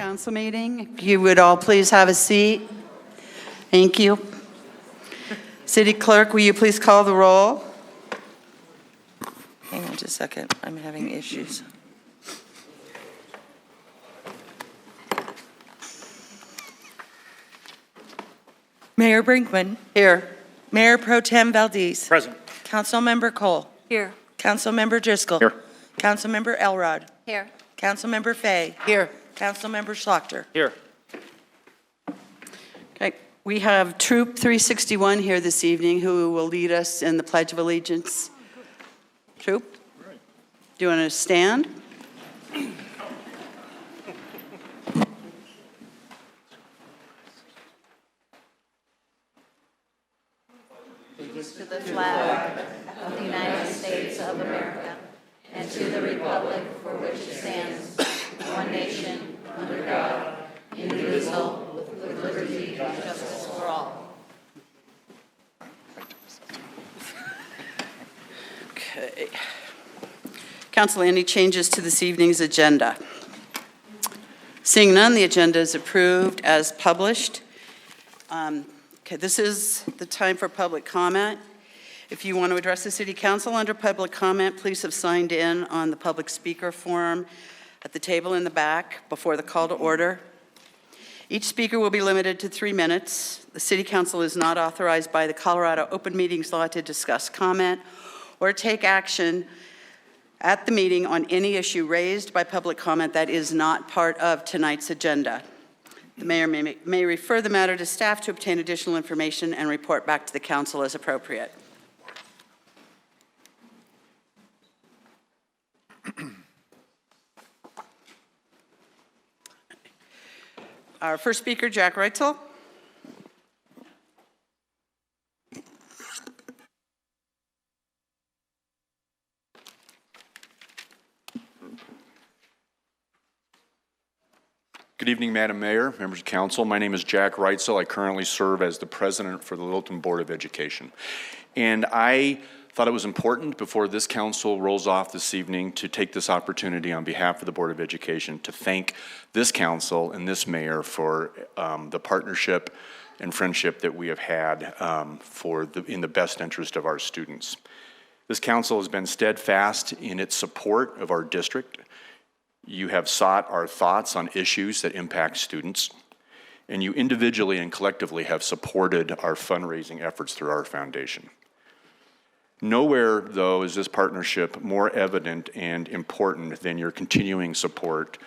Council meeting. If you would all please have a seat. Thank you. City Clerk, will you please call the roll? Hang on just a second. I'm having issues. Mayor Brinkman. Here. Mayor Pro Tem Valdez. Present. Councilmember Cole. Here. Councilmember Driscoll. Here. Councilmember Elrod. Here. Councilmember Fay. Here. Councilmember Schlachter. Here. Okay. We have Troop 361 here this evening who will lead us in the Pledge of Allegiance. Troop, do you want to stand? To the flag of the United States of America and to the republic for which it stands, one nation, under God, indivisible, with liberty and justice for all. Okay. Council, any changes to this evening's agenda? Seeing none, the agenda is approved as published. Okay, this is the time for public comment. If you want to address the City Council under public comment, please have signed in on the public speaker form at the table in the back before the call to order. Each speaker will be limited to 3 minutes. The City Council is not authorized by the Colorado Open Meetings Law to discuss, comment, or take action at the meeting on any issue raised by public comment that is not part of tonight's agenda. The mayor may refer the matter to staff to obtain additional information and report back to the council as appropriate. Our first speaker, Jack Reitzel. Good evening, Madam Mayor, members of council. My name is Jack Reitzel. I currently serve as the president for the Littleton Board of Education. And I thought it was important before this council rolls off this evening to take this opportunity on behalf of the Board of Education to thank this council and this mayor for the partnership and friendship that we have had in the best interest of our students. This council has been steadfast in its support of our district. You have sought our thoughts on issues that impact students, and you individually and collectively have supported our fundraising efforts through our foundation. Nowhere, though, is this partnership more evident and important than your continuing support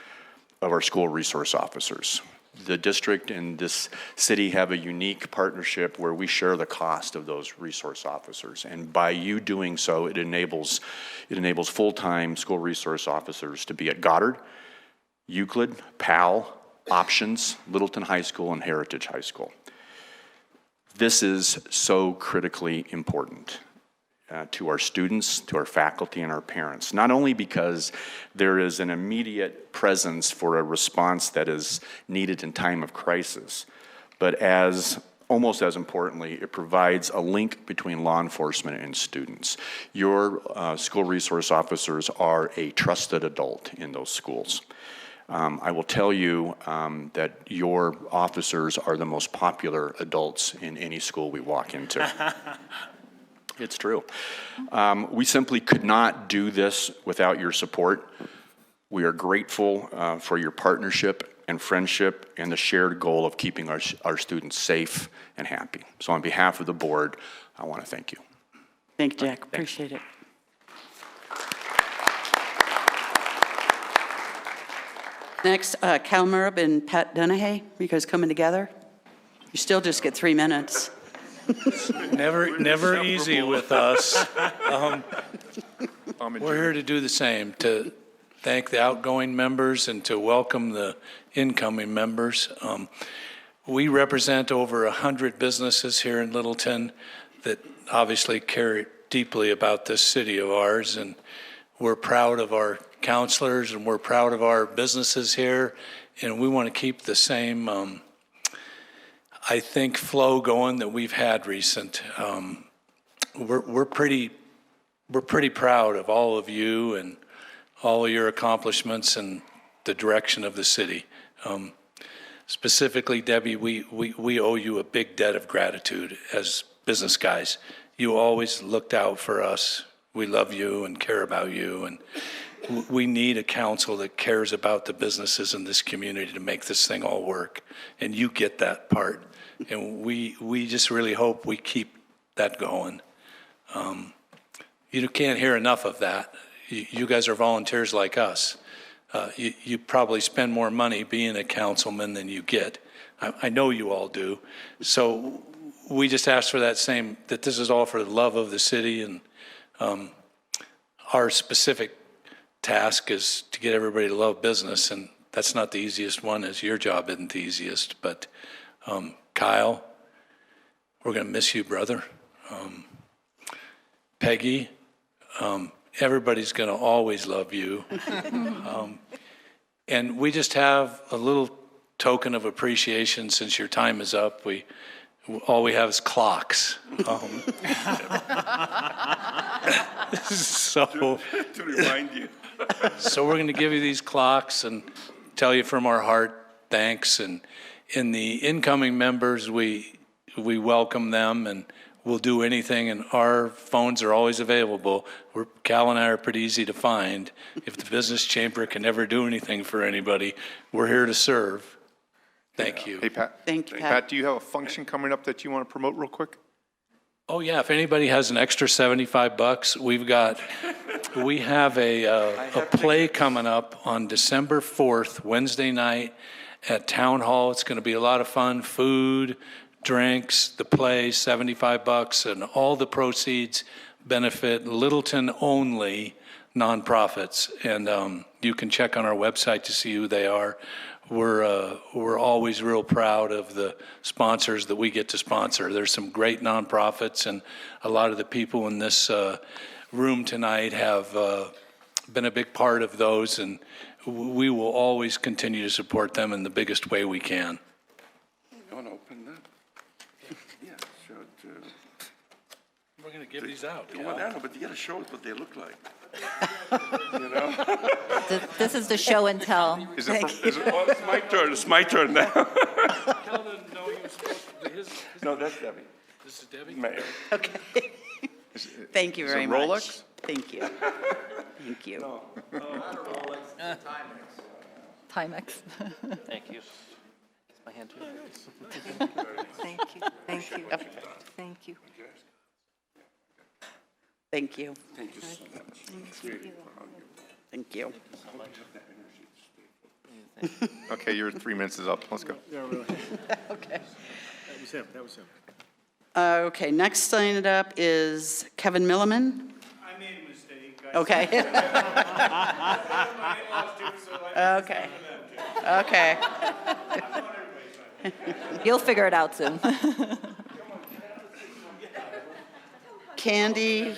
of our school resource officers. The district and this city have a unique partnership where we share the cost of those resource officers. And by you doing so, it enables full-time school resource officers to be at Goddard, Euclid, Powell, Options, Littleton High School, and Heritage High School. This is so critically important to our students, to our faculty, and our parents, not only because there is an immediate presence for a response that is needed in time of crisis, but almost as importantly, it provides a link between law enforcement and students. Your school resource officers are a trusted adult in those schools. I will tell you that your officers are the most popular adults in any school we walk into. It's true. We simply could not do this without your support. We are grateful for your partnership and friendship and the shared goal of keeping our students safe and happy. So on behalf of the board, I want to thank you. Thank you, Jack. Appreciate it. Next, Cal Murab and Pat Dunahay. You guys coming together? You still just get 3 minutes. Never easy with us. We're here to do the same, to thank the outgoing members and to welcome the incoming members. We represent over 100 businesses here in Littleton that obviously care deeply about this city of ours, and we're proud of our counselors and we're proud of our businesses here, and we want to keep the same I think flow going that we've had recent. We're pretty proud of all of you and all of your accomplishments, and the direction of the city. Specifically, Debbie, we owe you a big debt of gratitude as business guys. You always looked out for us. We love you and care about you, and we need a council that cares about the businesses in this community to make this thing all work, and you get that part. And we just really hope we keep that going. You can't hear enough of that. You guys are volunteers like us. You probably spend more money being a councilman than you get. I know you all do. So we just ask for that this is all for the love of the city, and our specific task is to get everybody to love business, and that's not the easiest one, as your job isn't the easiest. But Kyle, we're going to miss you, brother. Peggy, everybody's going to always love you. And we just have a little token of appreciation since your time is up. All we have is clocks. So To remind you. So we're going to give you these clocks and tell you from our heart, thanks. And in the incoming members, we welcome them, and we'll do anything, and our phones are always available. Cal and I are pretty easy to find. If the business chamber can ever do anything for anybody, we're here to serve. Thank you. Hey, Pat. Thank you, Hey, Pat. Pat, do you have a function coming up that you want to promote real quick? Oh, yeah, if anybody has an extra $75, we have a play coming up on December 4th, Wednesday night at Town Hall. It's going to be a lot of fun, food, drinks, the play, $75, and all the proceeds benefit Littleton-only nonprofits. And you can check on our website to see who they are. We're always real proud of the sponsors that we get to sponsor. There's some great nonprofits, and a lot of the people in this room tonight have been a big part of those, and we will always continue to support them in the biggest way we can. You want to open that? Yeah, show it to... We're going to give these out. Well, I know, but you got to show us what they look like. This is the show and tell. Is it Oh, it's my turn. It's my turn now. No, that's Debbie. This is Debbie? Mayor. Okay. Thank you is it very much. Rolex? Thank you. Thank you. Timex. Thank you. My hand too. Thank you, thank you, thank you. Thank you. Thank you so much. Thank you. Okay, your 3 minutes is up. Let's go. Okay. That was him, that was him. Okay, next signed up is Kevin Milliman. I made a mistake. Okay. Okay. Okay. You'll figure it out soon. Candy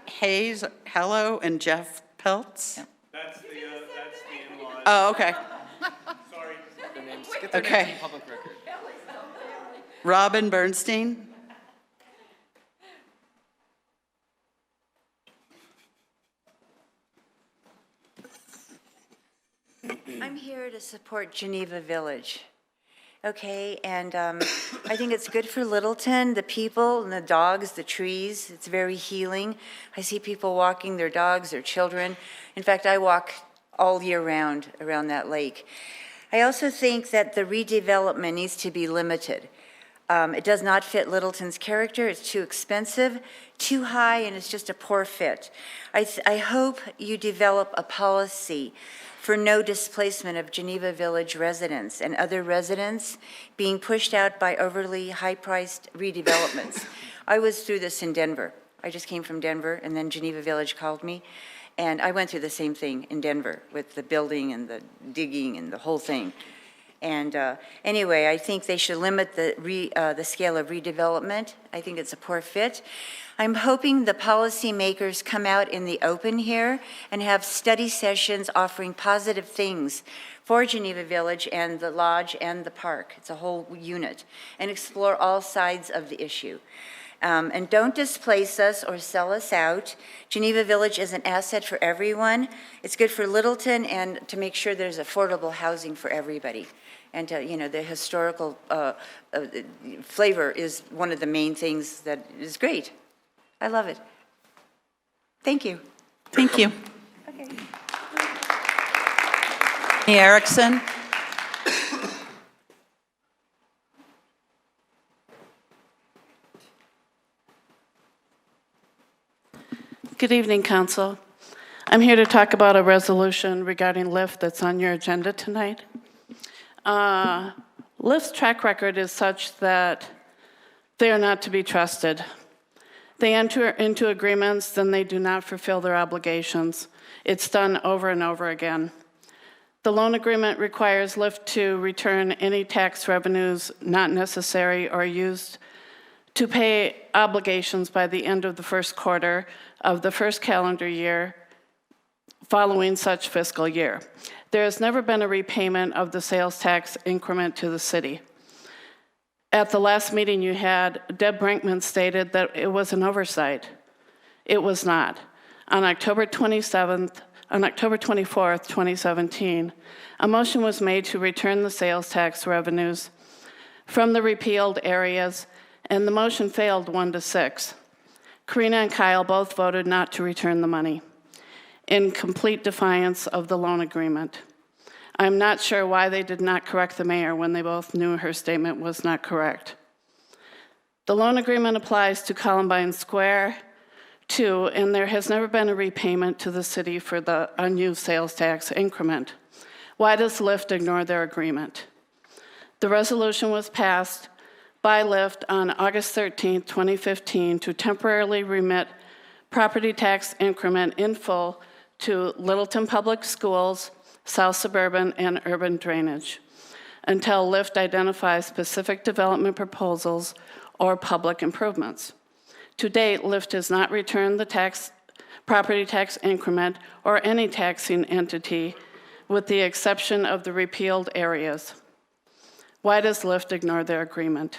Hayes, hello, and Jeff Peltz. That's the in-law. Oh, okay. Sorry. Okay. Robin Bernstein. I'm here to support Geneva Village. Okay, and I think it's good for Littleton, the people and the dogs, the trees. It's very healing. I see people walking their dogs, their children. In fact, I walk all year round around that lake. I also think that the redevelopment needs to be limited. It does not fit Littleton's character. It's too expensive, too high, and it's just a poor fit. I hope you develop a policy for no displacement of Geneva Village residents and other residents being pushed out by overly high-priced redevelopments. I was through this in Denver. I just came from Denver, and then Geneva Village called me, and I went through the same thing in Denver with the building and the digging and the whole thing. And anyway, I think they should limit the scale of redevelopment. I think it's a poor fit. I'm hoping the policymakers come out in the open here and have study sessions offering positive things for Geneva Village and the lodge and the park. It's a whole unit, and explore all sides of the issue. And don't displace us or sell us out. Geneva Village is an asset for everyone. It's good for Littleton and to make sure there's affordable housing for everybody. And, the historical flavor is one of the main things that is great. I love it. Thank you. Thank you. Okay. Amy Erickson. Good evening, Council. I'm here to talk about a resolution regarding Lyft that's on your agenda tonight. Lyft's track record is such that they are not to be trusted. They enter into agreements, then they do not fulfill their obligations. It's done over and over again. The loan agreement requires Lyft to return any tax revenues not necessary or used to pay obligations by the end of the first quarter of the first calendar year following such fiscal year. There has never been a repayment of the sales tax increment to the city. At the last meeting you had, Deb Brinkman stated that it was an oversight. It was not. On October 24th, 2017, a motion was made to return the sales tax revenues from the repealed areas, and the motion failed 1-6. Karina and Kyle both voted not to return the money, in complete defiance of the loan agreement. I'm not sure why they did not correct the mayor when they both knew her statement was not correct. The loan agreement applies to Columbine Square, too, and there has never been a repayment to the city for the unused sales tax increment. Why does Lyft ignore their agreement? The resolution was passed by Lyft on August 13, 2015, to temporarily remit property tax increment in full to Littleton Public Schools, South Suburban, and Urban Drainage until Lyft identifies specific development proposals or public improvements. To date, Lyft has not returned the property tax increment or any taxing entity with the exception of the repealed areas. Why does Lyft ignore their agreement?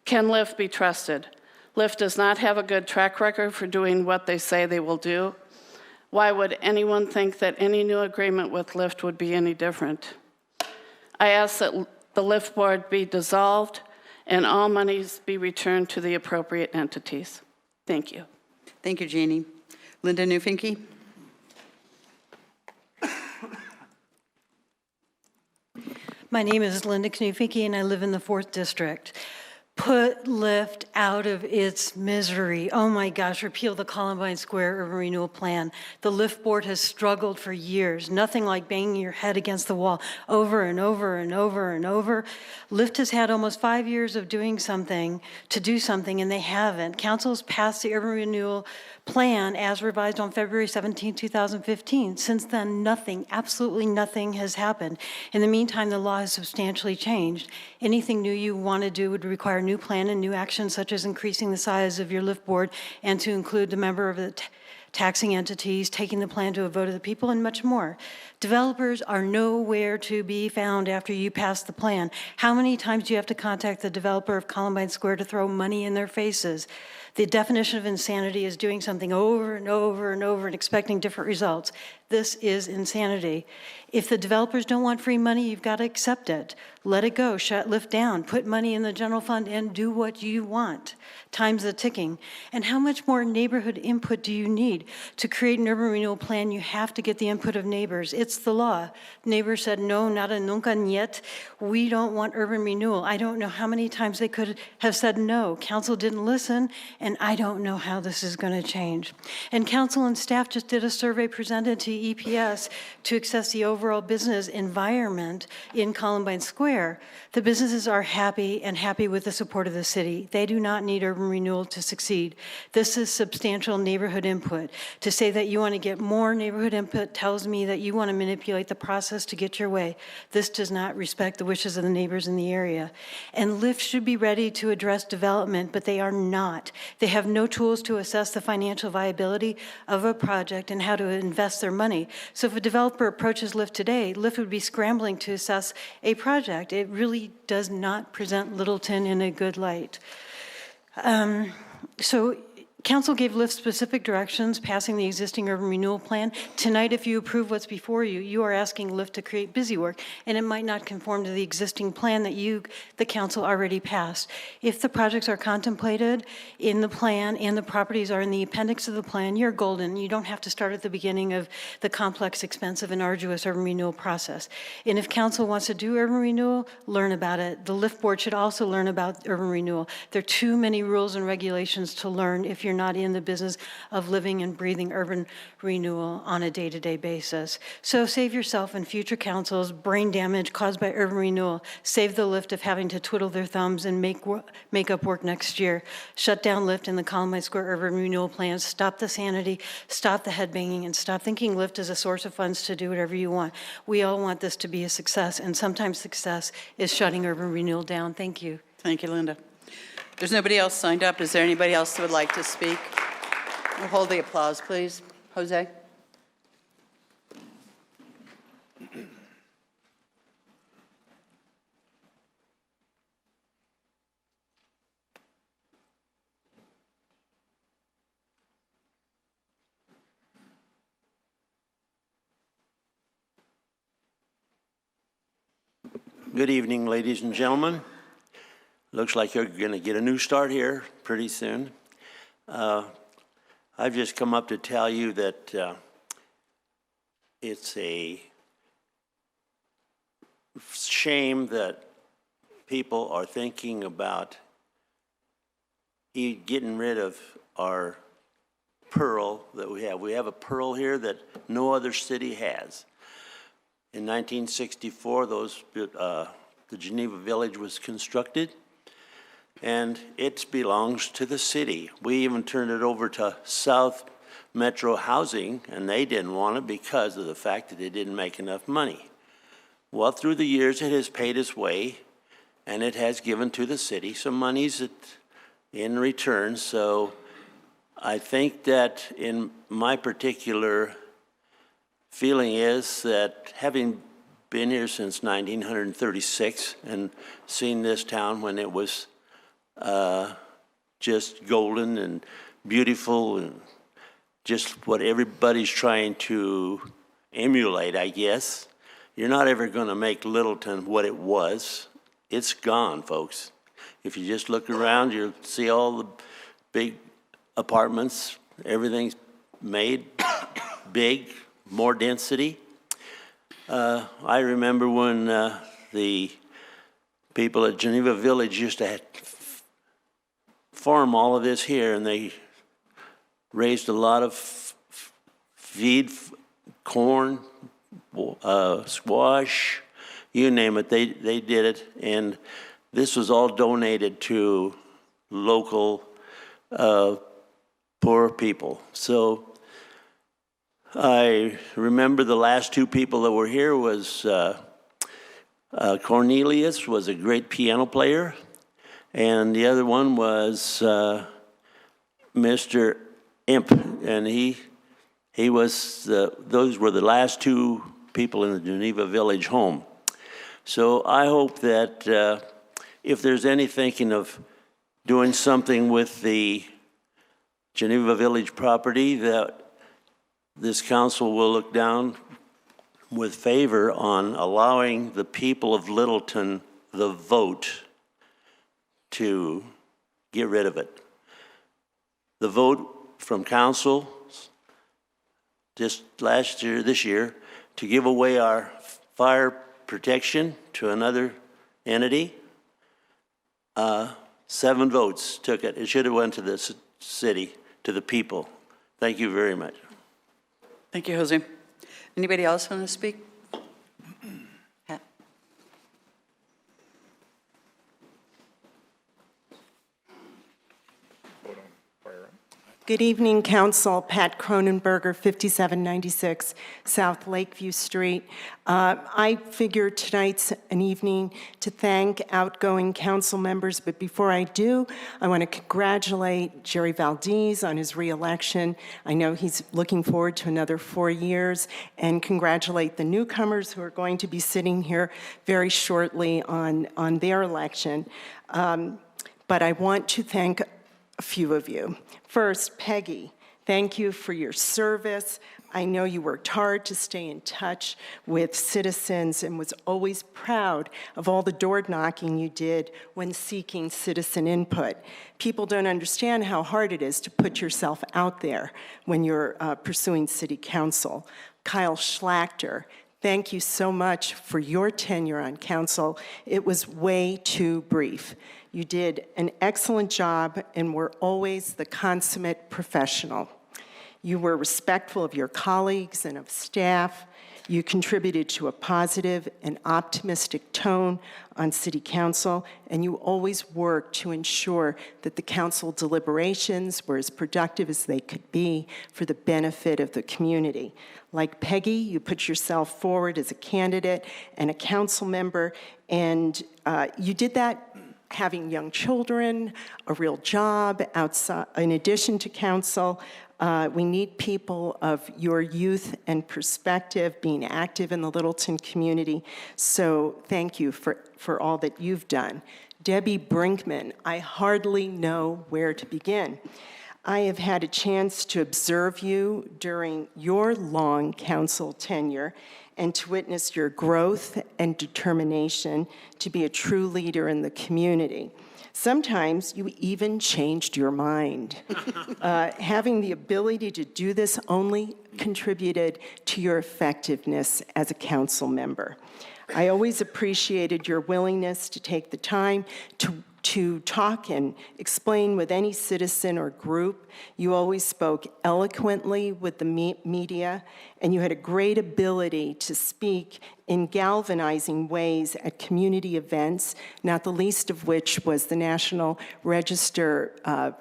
Can Lyft be trusted? Lyft does not have a good track record for doing what they say they will do. Why would anyone think that any new agreement with Lyft would be any different? I ask that the Lyft board be dissolved and all monies be returned to the appropriate entities. Thank you. Thank you, Jeannie. Linda Newfinke. My name is Linda Knufike, and I live in the 4th District. Put Lyft out of its misery. Oh my gosh, repeal the Columbine Square Urban Renewal Plan. The Lyft board has struggled for years. Nothing like banging your head against the wall over and over and over and over. Lyft has had almost 5 years of doing something, and they haven't. Council's passed the Urban Renewal Plan as revised on February 17, 2015. Since then, nothing, absolutely nothing has happened. In the meantime, the law has substantially changed. Anything new you want to do would require a new plan and new actions, such as increasing the size of your Lyft board and to include the member of the taxing entities, taking the plan to a vote of the people, and much more. Developers are nowhere to be found after you pass the plan. How many times do you have to contact the developer of Columbine Square to throw money in their faces? The definition of insanity is doing something over and over and over and expecting different results. This is insanity. If the developers don't want free money, you've got to accept it. Let it go, shut Lyft down, put money in the general fund, and do what you want. Time's a ticking. And how much more neighborhood input do you need? To create an urban renewal plan, you have to get the input of neighbors. It's the law. Neighbors said, no, nada, nunca, niet. We don't want urban renewal. I don't know how many times they could have said no. Council didn't listen, and I don't know how this is going to change. And council and staff just did a survey presented to EPS to assess the overall business environment in Columbine Square. The businesses are happy and happy with the support of the city. They do not need urban renewal to succeed. This is substantial neighborhood input. To say that you want to get more neighborhood input tells me that you want to manipulate the process to get your way. This does not respect the wishes of the neighbors in the area. And Lyft should be ready to address development, but they are not. They have no tools to assess the financial viability of a project and how to invest their money. So if a developer approaches Lyft today, Lyft would be scrambling to assess a project. It really does not present Littleton in a good light. So council gave LIFT specific directions, passing the existing urban renewal plan. Tonight, if you approve what's before you, you are asking LIFT to create busy work, and it might not conform to the existing plan that the council already passed. If the projects are contemplated in the plan and the properties are in the appendix of the plan, you're golden. You don't have to start at the beginning of the complex, expensive, and arduous urban renewal process. And if council wants to do urban renewal, learn about it. The LIFT board should also learn about urban renewal. There are too many rules and regulations to learn if you're not in the business of living and breathing urban renewal on a day-to-day basis. So save yourself and future councils brain damage caused by urban renewal. Save the LIFT of having to twiddle their thumbs and make up work next year. Shut down LIFT and the Columbine Square urban renewal plans. Stop the sanity, stop the headbanging, and stop thinking LIFT is a source of funds to do whatever you want. We all want this to be a success, and sometimes success is shutting urban renewal down. Thank you. Thank you, Linda. There's nobody else signed up. Is there anybody else who would like to speak? We'll hold the applause, please. Jose? Good evening, ladies and gentlemen. Looks like you're going to get a new start here pretty soon. I've just come up to tell you that it's a shame that people are thinking about getting rid of our pearl that we have. We have a pearl here that no other city has. In 1964, the Geneva Village was constructed, and it belongs to the city. We even turned it over to South Metro Housing, and they didn't want it because of the fact that they didn't make enough money. Well, through the years, it has paid its way, and it has given to the city some monies in return. So I think that in my particular feeling is that having been here since 1936 and seen this town when it was just golden and beautiful and just what everybody's trying to emulate, I guess. You're not ever going to make Littleton what it was. It's gone, folks. If you just look around, you'll see all the big apartments. Everything's made big, more density. I remember when the people at Geneva Village used to farm all of this here, and they raised a lot of feed, corn, squash, you name it, they did it, and this was all donated to local poor people. So I remember the last two people that were here was Cornelius was a great piano player, and the other one was Mr. Imp, and he was those were the last two people in the Geneva Village home. So I hope that if there's any thinking of doing something with the Geneva Village property, that this council will look down with favor on allowing the people of Littleton the vote to get rid of it. The vote from council just this year, to give away our fire protection to another entity. 7 votes took it. It should have went to the city, to the people. Thank you very much. Thank you, Jose. Anybody else want to speak? Pat? Good evening, Council. Pat Cronenberger, 5796 South Lakeview Street. I figure tonight's an evening to thank outgoing council members, but before I do, I want to congratulate Jerry Valdez on his re-election. I know he's looking forward to another 4 years, and congratulate the newcomers who are going to be sitting here very shortly on their election. But I want to thank a few of you. First, Peggy, thank you for your service. I know you worked hard to stay in touch with citizens and was always proud of all the door knocking you did when seeking citizen input. People don't understand how hard it is to put yourself out there when you're pursuing city council. Kyle Schlachter, thank you so much for your tenure on council. It was way too brief. You did an excellent job and were always the consummate professional. You were respectful of your colleagues and of staff. You contributed to a positive and optimistic tone on City Council, and you always worked to ensure that the council deliberations were as productive as they could be for the benefit of the community. Like Peggy, you put yourself forward as a candidate and a council member, and you did that having young children, a real job outside, in addition to council. We need people of your youth and perspective being active in the Littleton community. So thank you for all that you've done. Debbie Brinkman, I hardly know where to begin. I have had a chance to observe you during your long council tenure and to witness your growth and determination to be a true leader in the community. Sometimes you even changed your mind. Having the ability to do this only contributed to your effectiveness as a council member. I always appreciated your willingness to take the time to talk and explain with any citizen or group. You always spoke eloquently with the media, and you had a great ability to speak in galvanizing ways at community events, not the least of which was the National Register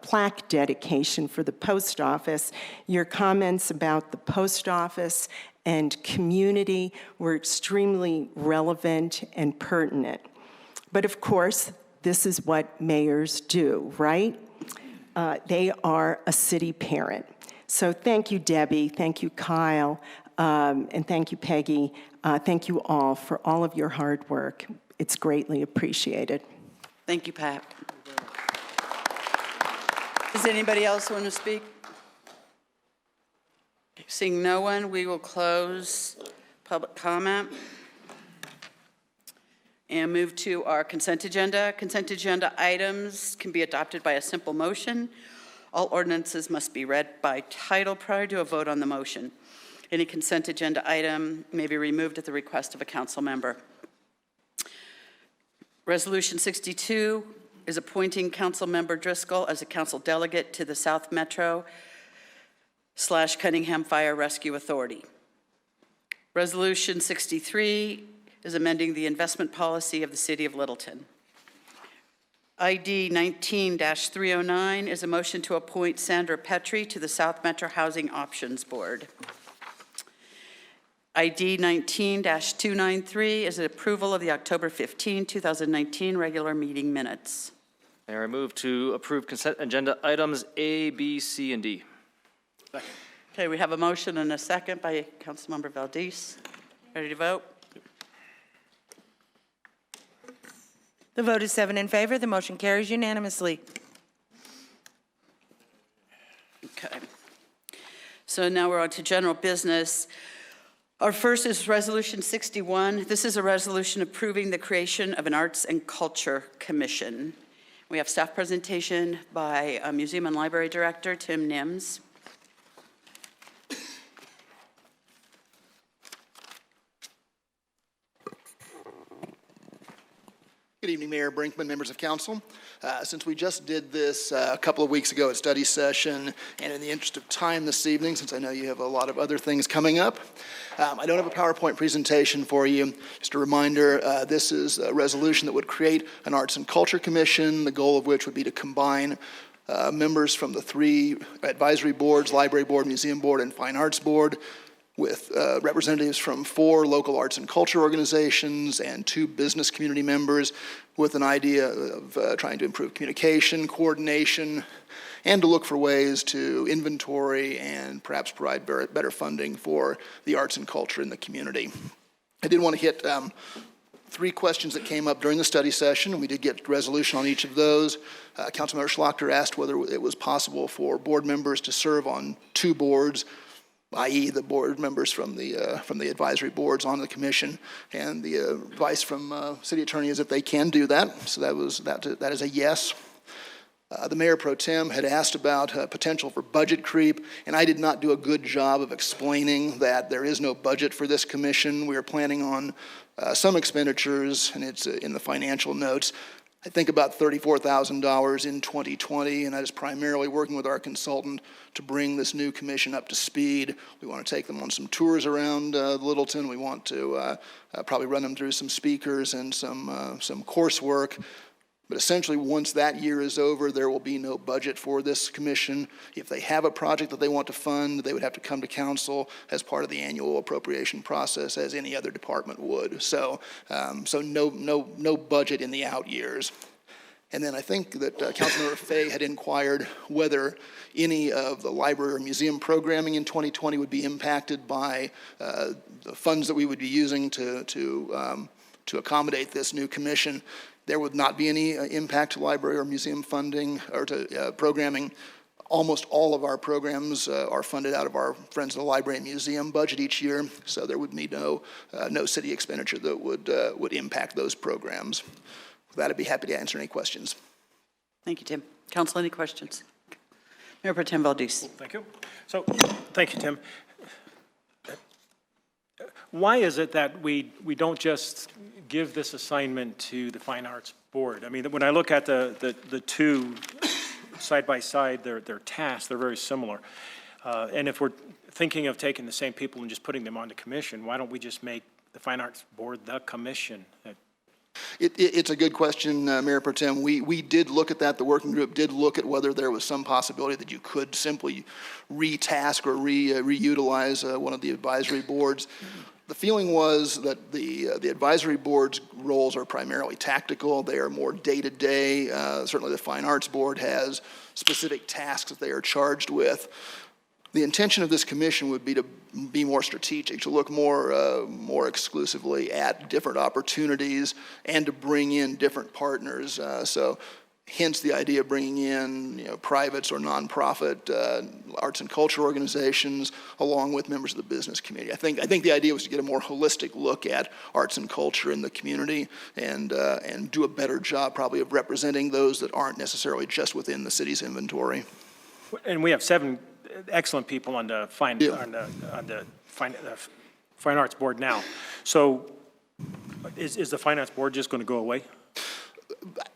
plaque dedication for the post office. Your comments about the post office and community were extremely relevant and pertinent. But of course, this is what mayors do, right? They are a city parent. So thank you, Debbie, thank you, Kyle, and thank you, Peggy. Thank you all for all of your hard work. It's greatly appreciated. Thank you, Pat. Does anybody else want to speak? Seeing no one, we will close public comment and move to our consent agenda. Consent agenda items can be adopted by a simple motion. All ordinances must be read by title prior to a vote on the motion. Any consent agenda item may be removed at the request of a council member. Resolution 62 is appointing Council Member Driscoll as a council delegate to the South Metro / Cunningham Fire Rescue Authority. Resolution 63 is amending the investment policy of the City of Littleton. ID 19-309 is a motion to appoint Sandra Petrie to the South Metro Housing Options Board. ID 19-293 is an approval of the October 15, 2019 regular meeting minutes. Mayor, I move to approve consent agenda items A, B, C, and D. Okay, we have a motion and a second by Councilmember Valdez. Ready to vote? The vote is 7 in favor. The motion carries unanimously. Okay. So now we're on to general business. Our first is Resolution 61. This is a resolution approving the creation of an Arts and Culture Commission. We have staff presentation by Museum and Library Director Tim Nims. Good evening, Mayor Brinkman, members of council. Since we just did this a couple of weeks ago at study session, and in the interest of time this evening, since I know you have a lot of other things coming up, I don't have a PowerPoint presentation for you. Just a reminder, this is a resolution that would create an Arts and Culture Commission, the goal of which would be to combine members from the 3 advisory boards, Library Board, Museum Board, and Fine Arts Board, with representatives from 4 local arts and culture organizations and 2 business community members, with an idea of trying to improve communication, coordination, and to look for ways to inventory and perhaps provide better funding for the arts and culture in the community. I did want to hit three questions that came up during the study session, and we did get resolution on each of those. Councilmember Schlachter asked whether it was possible for board members to serve on two boards, i.e. the board members from the advisory boards on the commission, and the advice from city attorney is that they can do that. So that is a yes. The mayor pro tem had asked about potential for budget creep, and I did not do a good job of explaining that there is no budget for this commission. We are planning on some expenditures, and it's in the financial notes. I think about $34,000 in 2020, and that is primarily working with our consultant to bring this new commission up to speed. We want to take them on some tours around Littleton. We want to probably run them through some speakers and some coursework. But essentially, once that year is over, there will be no budget for this commission. If they have a project that they want to fund, they would have to come to council as part of the annual appropriation process, as any other department would. So no budget in the out years. And then I think that Councilmember Fay had inquired whether any of the library or museum programming in 2020 would be impacted by the funds that we would be using to accommodate this new commission. There would not be any impact to library or museum funding or to programming. Almost all of our programs are funded out of our Friends of the Library and Museum budget each year, so there would be no city expenditure that would impact those programs. With that, I'd be happy to answer any questions. Thank you, Tim. Council, any questions? Mayor Pro Tem Valdez. Thank you. So, thank you, Tim. Why is it that we don't just give this assignment to the Fine Arts Board? I mean, when I look at the two side by side, their tasks, they're very similar. And if we're thinking of taking the same people and just putting them on the commission, why don't we just make the Fine Arts Board the commission? It's a good question, Mayor Pro Tem. We did look at that. The working group did look at whether there was some possibility that you could simply retask or reutilize one of the advisory boards. The feeling was that the advisory board's roles are primarily tactical. They are more day-to-day. Certainly the Fine Arts Board has specific tasks that they are charged with. The intention of this commission would be to be more strategic, to look more exclusively at different opportunities and to bring in different partners. So hence the idea of bringing in privates or nonprofit arts and culture organizations along with members of the business community. I think the idea was to get a more holistic look at arts and culture in the community and do a better job probably of representing those that aren't necessarily just within the city's inventory. And we have 7 excellent people on the Fine Arts Board now. So is the Finance Board just going to go away?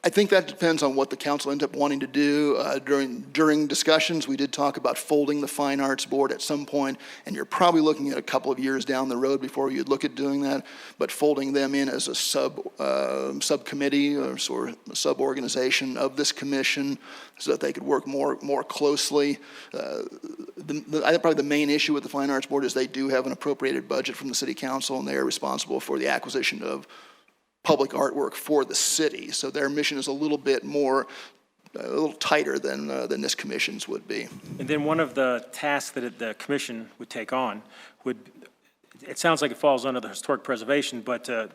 I think that depends on what the council ends up wanting to do. During discussions, we did talk about folding the Fine Arts Board at some point, and you're probably looking at a couple of years down the road before you'd look at doing that, but folding them in as a subcommittee or sort of sub-organization of this commission so that they could work more closely. I think probably the main issue with the Fine Arts Board is they do have an appropriated budget from the city council, and they are responsible for the acquisition of public artwork for the city. So their mission is a little tighter than this commission's would be. And then one of the tasks that the commission would take on it sounds like it falls under the historic preservation, but to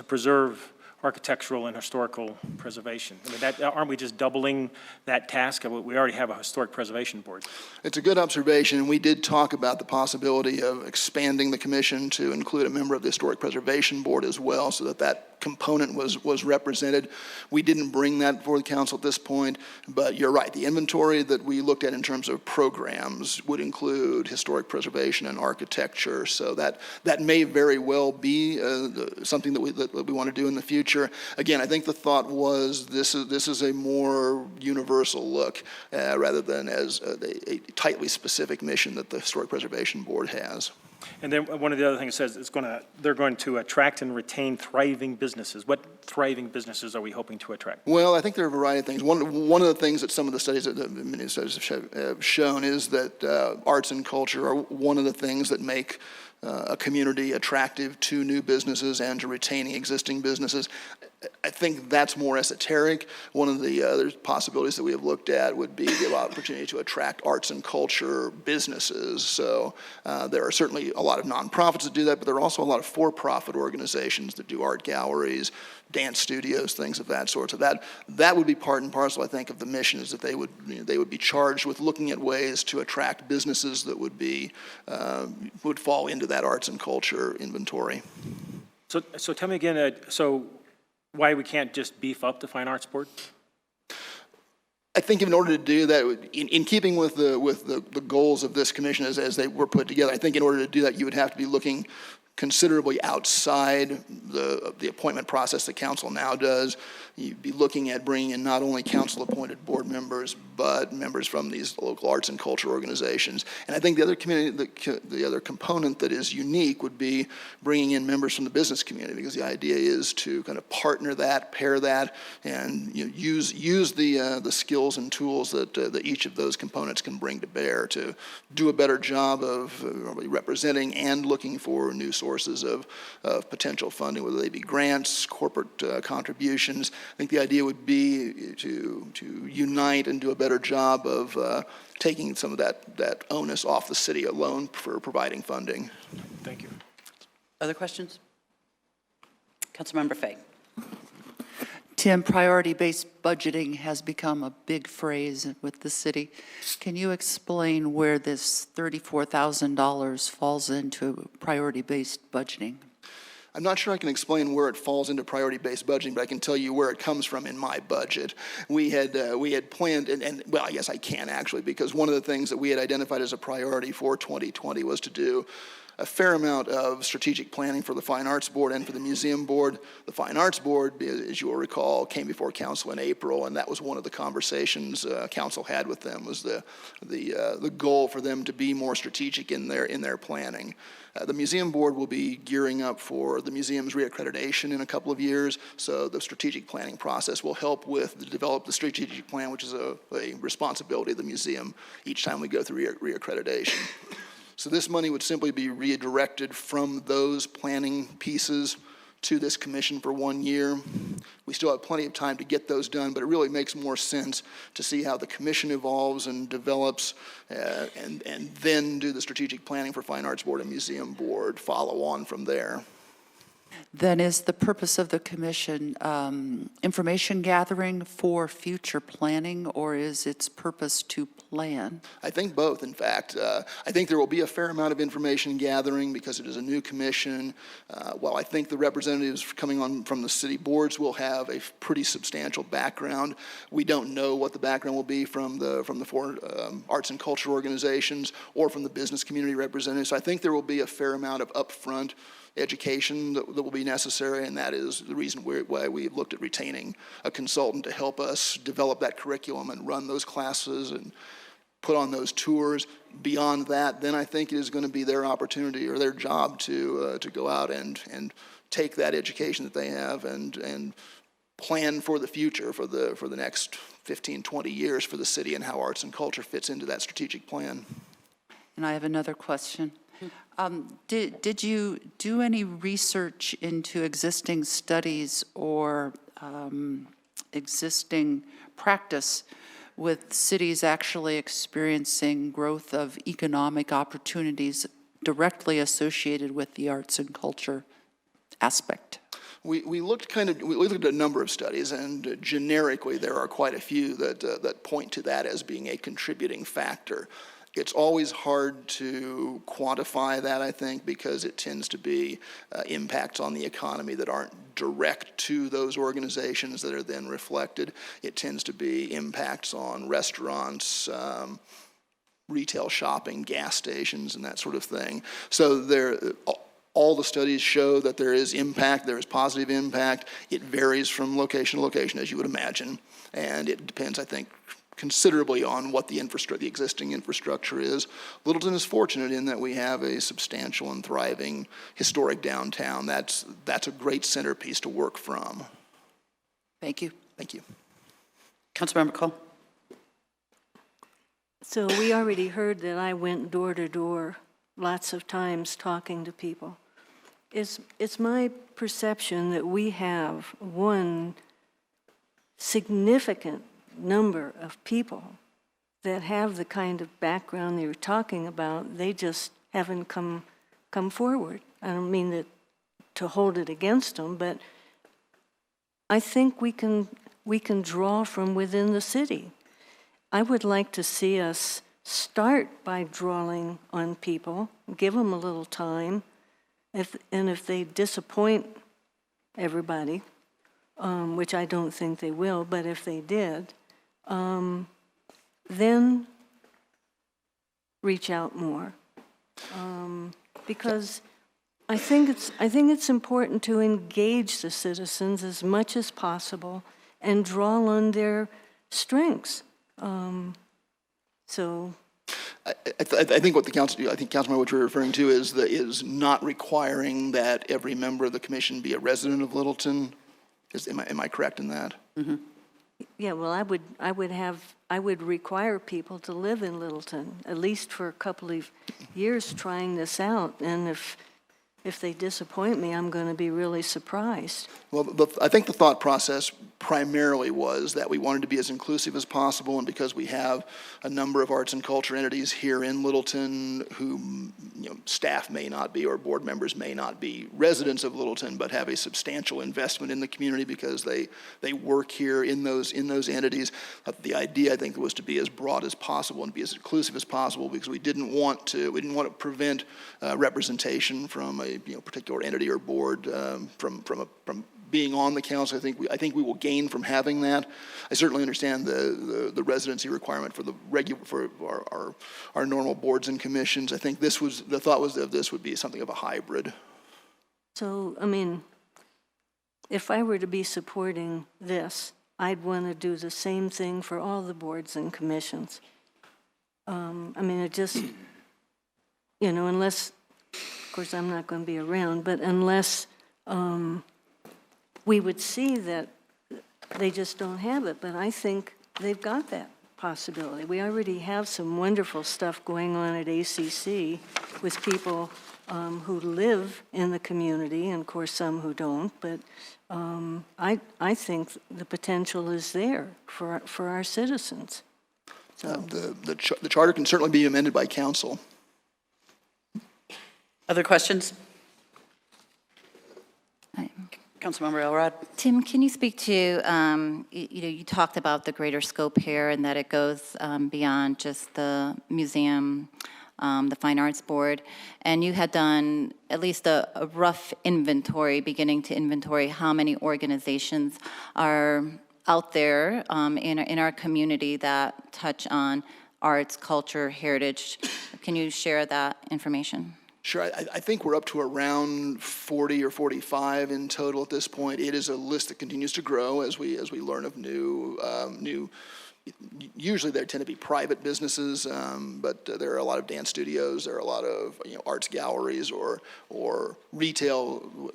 preserve architectural and historical preservation. I mean, aren't we just doubling that task? We already have a historic preservation board. It's a good observation. We did talk about the possibility of expanding the commission to include a member of the historic preservation board as well, so that component was represented. We didn't bring that before the council at this point, but you're right. The inventory that we looked at in terms of programs would include historic preservation and architecture, so that may very well be something that we want to do in the future. Again, I think the thought was this is a more universal look rather than as a tightly specific mission that the Historic Preservation Board has. And then one of the other things says they're going to attract and retain thriving businesses. What thriving businesses are we hoping to attract? Well, I think there are a variety of things. One of the things that some of the studies have shown is that arts and culture are one of the things that make a community attractive to new businesses and to retaining existing businesses. I think that's more esoteric. One of the other possibilities that we have looked at would be the opportunity to attract arts and culture businesses. So there are certainly a lot of nonprofits that do that, but there are also a lot of for-profit organizations that do art galleries, dance studios, things of that sort. So that would be part and parcel, I think, of the mission, is that they would be charged with looking at ways to attract businesses that would fall into that arts and culture inventory. So tell me again, so why we can't just beef up the Fine Arts Board? I think in order to do that, in keeping with the goals of this commission as they were put together, I think in order to do that, you would have to be looking considerably outside the appointment process that council now does. You'd be looking at bringing in not only council-appointed board members, but members from these local arts and culture organizations. And I think the other component that is unique would be bringing in members from the business community, because the idea is to kind of partner that, pair that, and use the skills and tools that each of those components can bring to bear to do a better job of representing and looking for new sources of potential funding, whether they be grants, corporate contributions. I think the idea would be to unite and do a better job of taking some of that onus off the city alone for providing funding. Thank you. Other questions? Councilmember Fay. Tim, priority-based budgeting has become a big phrase with the city. Can you explain where this $34,000 falls into priority-based budgeting? I'm not sure I can explain where it falls into priority-based budgeting, but I can tell you where it comes from in my budget. We had planned, and well, I guess I can actually, because one of the things that we had identified as a priority for 2020 was to do a fair amount of strategic planning for the Fine Arts Board and for the Museum Board. The Fine Arts Board, as you will recall, came before council in April, and that was one of the conversations council had with them, was the goal for them to be more strategic in their planning. The Museum Board will be gearing up for the museum's reaccreditation in a couple of years, so the strategic planning process will help develop the strategic plan, which is a responsibility of the museum each time we go through reaccreditation. So this money would simply be redirected from those planning pieces to this commission for 1 year. We still have plenty of time to get those done, but it really makes more sense to see how the commission evolves and develops, and then do the strategic planning for Fine Arts Board and Museum Board, follow on from there. Then is the purpose of the commission information gathering for future planning, or is its purpose to plan? I think both, in fact. I think there will be a fair amount of information gathering because it is a new commission. While I think the representatives coming on from the city boards will have a pretty substantial background, we don't know what the background will be from the four arts and culture organizations or from the business community representatives. So I think there will be a fair amount of upfront education that will be necessary, and that is the reason why we've looked at retaining a consultant to help us develop that curriculum and run those classes and put on those tours. Beyond that, then I think it is going to be their opportunity or their job to go out and take that education that they have and plan for the future, for the next 15, 20 years for the city and how arts and culture fits into that strategic plan. And I have another question. Did you do any research into existing studies or existing practice with cities actually experiencing growth of economic opportunities directly associated with the arts and culture aspect? We looked at a number of studies, and generically there are quite a few that point to that as being a contributing factor. It's always hard to quantify that, I think, because it tends to be impacts on the economy that aren't direct to those organizations that are then reflected. It tends to be impacts on restaurants, retail shopping, gas stations, and that sort of thing. So all the studies show that there is impact, there is positive impact. It varies from location to location, as you would imagine, and it depends, I think, considerably on what the existing infrastructure is. Littleton is fortunate in that we have a substantial and thriving historic downtown. That's a great centerpiece to work from. Thank you. Thank you. Councilmember Cole. So we already heard that I went door to door lots of times talking to people. it's my perception that we have one significant number of people that have the kind of background they were talking about. They just haven't come forward. I don't mean that to hold it against them, but I think we can draw from within the city. I would like to see us start by drawing on people, give them a little time, and if they disappoint everybody, which I don't think they will, but if they did, then reach out more. Because I think it's important to engage the citizens as much as possible and draw on their strengths. So I think what the council, I think Councilman, what you're referring to is not requiring that every member of the commission be a resident of Littleton. Am I correct in that? Mm-hmm. Yeah, well, I would require people to live in Littleton, at least for a couple of years trying this out. And if they disappoint me, I'm going to be really surprised. Well, I think the thought process primarily was that we wanted to be as inclusive as possible, and because we have a number of arts and culture entities here in Littleton who, staff may not be or board members may not be residents of Littleton, but have a substantial investment in the community because they work here in those entities. The idea, I think, was to be as broad as possible and be as inclusive as possible, because we didn't want to prevent representation from a particular entity or board from being on the council. I think we will gain from having that. I certainly understand the residency requirement for our normal boards and commissions. I think the thought was that this would be something of a hybrid. So, I mean, if I were to be supporting this, I'd want to do the same thing for all the boards and commissions. I mean, it just, unless, of course, I'm not going to be around, but unless we would see that they just don't have it. But I think they've got that possibility. We already have some wonderful stuff going on at ACC with people who live in the community, and of course some who don't, but I think the potential is there for our citizens. So. The charter can certainly be amended by council. Other questions? Councilmember Elrod. Tim, can you speak to, you talked about the greater scope here and that it goes beyond just the museum, the Fine Arts Board, and you had done at least a rough inventory, beginning to inventory how many organizations are out there in our community that touch on arts, culture, heritage. Can you share that information? Sure. I think we're up to around 40 or 45 in total at this point. It is a list that continues to grow as we learn of new. Usually they tend to be private businesses, but there are a lot of dance studios. There are a lot of arts galleries or retail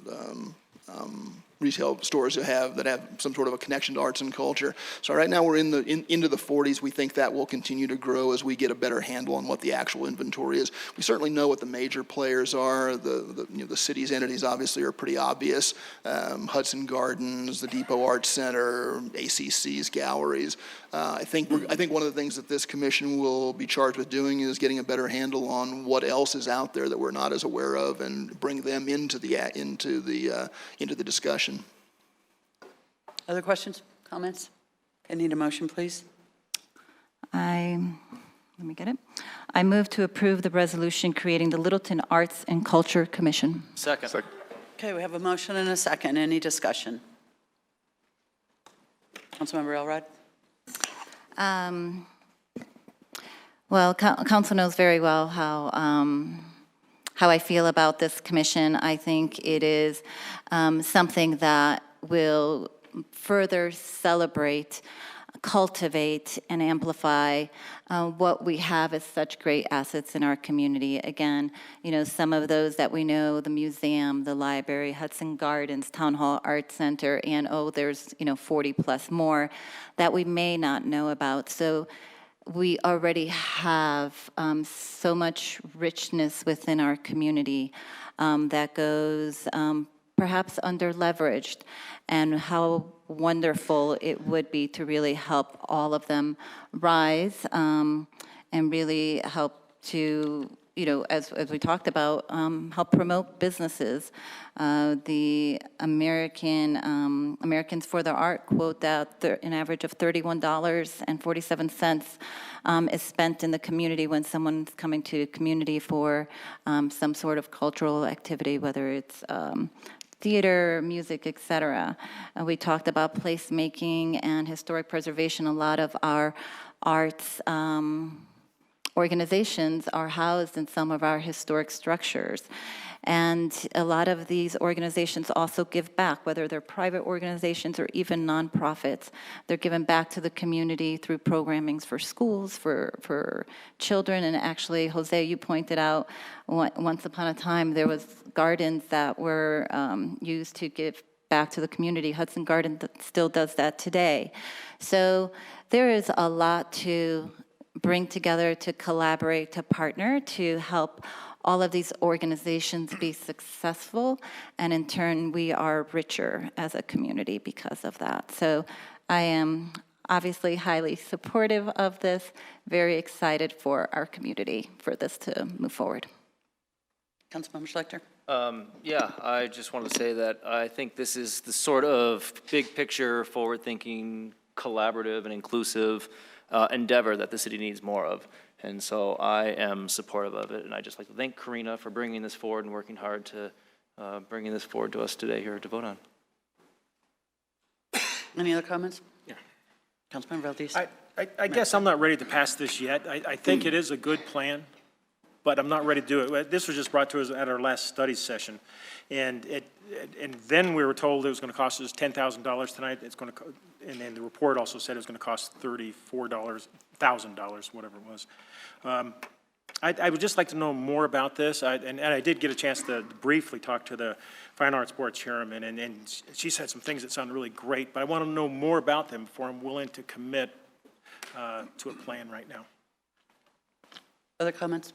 stores that have some sort of a connection to arts and culture. So right now we're into the 40s. We think that will continue to grow as we get a better handle on what the actual inventory is. We certainly know what the major players are. The city's entities obviously are pretty obvious. Hudson Gardens, the Depot Arts Center, ACC's galleries. I think one of the things that this commission will be charged with doing is getting a better handle on what else is out there that we're not as aware of, and bring them into the discussion. Other questions, comments? I need a motion, please. Let me get it. I move to approve the resolution creating the Littleton Arts and Culture Commission. Second. Okay, we have a motion and a second. Any discussion? Councilmember Elrod. Well, council knows very well how I feel about this commission. I think it is something that will further celebrate, cultivate, and amplify what we have as such great assets in our community. Again, some of those that we know, the museum, the library, Hudson Gardens, Town Hall Arts Center, and there's 40 plus more that we may not know about. So we already have so much richness within our community that goes perhaps under-leveraged, and how wonderful it would be to really help all of them rise and really help to, you know, as we talked about, help promote businesses. The Americans for the Art quote that an average of $31.47 is spent in the community when someone's coming to the community for some sort of cultural activity, whether it's theater, music, etc. We talked about placemaking and historic preservation. A lot of our arts organizations are housed in some of our historic structures. And a lot of these organizations also give back, whether they're private organizations or even nonprofits. They're giving back to the community through programmings for schools, for children. And actually, Jose, you pointed out, once upon a time, there was gardens that were used to give back to the community. Hudson Garden still does that today. So there is a lot to bring together, to collaborate, to partner, to help all of these organizations be successful, and in turn, we are richer as a community because of that. So I am obviously highly supportive of this, very excited for our community for this to move forward. Councilmember Schlechter? Yeah, I just wanted to say that I think this is the sort of big picture, forward-thinking, collaborative, and inclusive endeavor that the city needs more of. And so I am supportive of it, and I'd just like to thank Karina for bringing this forward and working hard to bringing this forward to us today here to vote on. Any other comments? Yeah. Councilmember Valdez? I guess I'm not ready to pass this yet. I think it is a good plan, but I'm not ready to do it. This was just brought to us at our last study session, and then we were told it was going to cost us $10,000 tonight. It's going to, and then the report also said it was going to cost $34,000, whatever it was. I would just like to know more about this, and I did get a chance to briefly talk to the Fine Arts Board Chairman, and she said some things that sound really great, but I want to know more about them before I'm willing to commit to a plan right now. Other comments?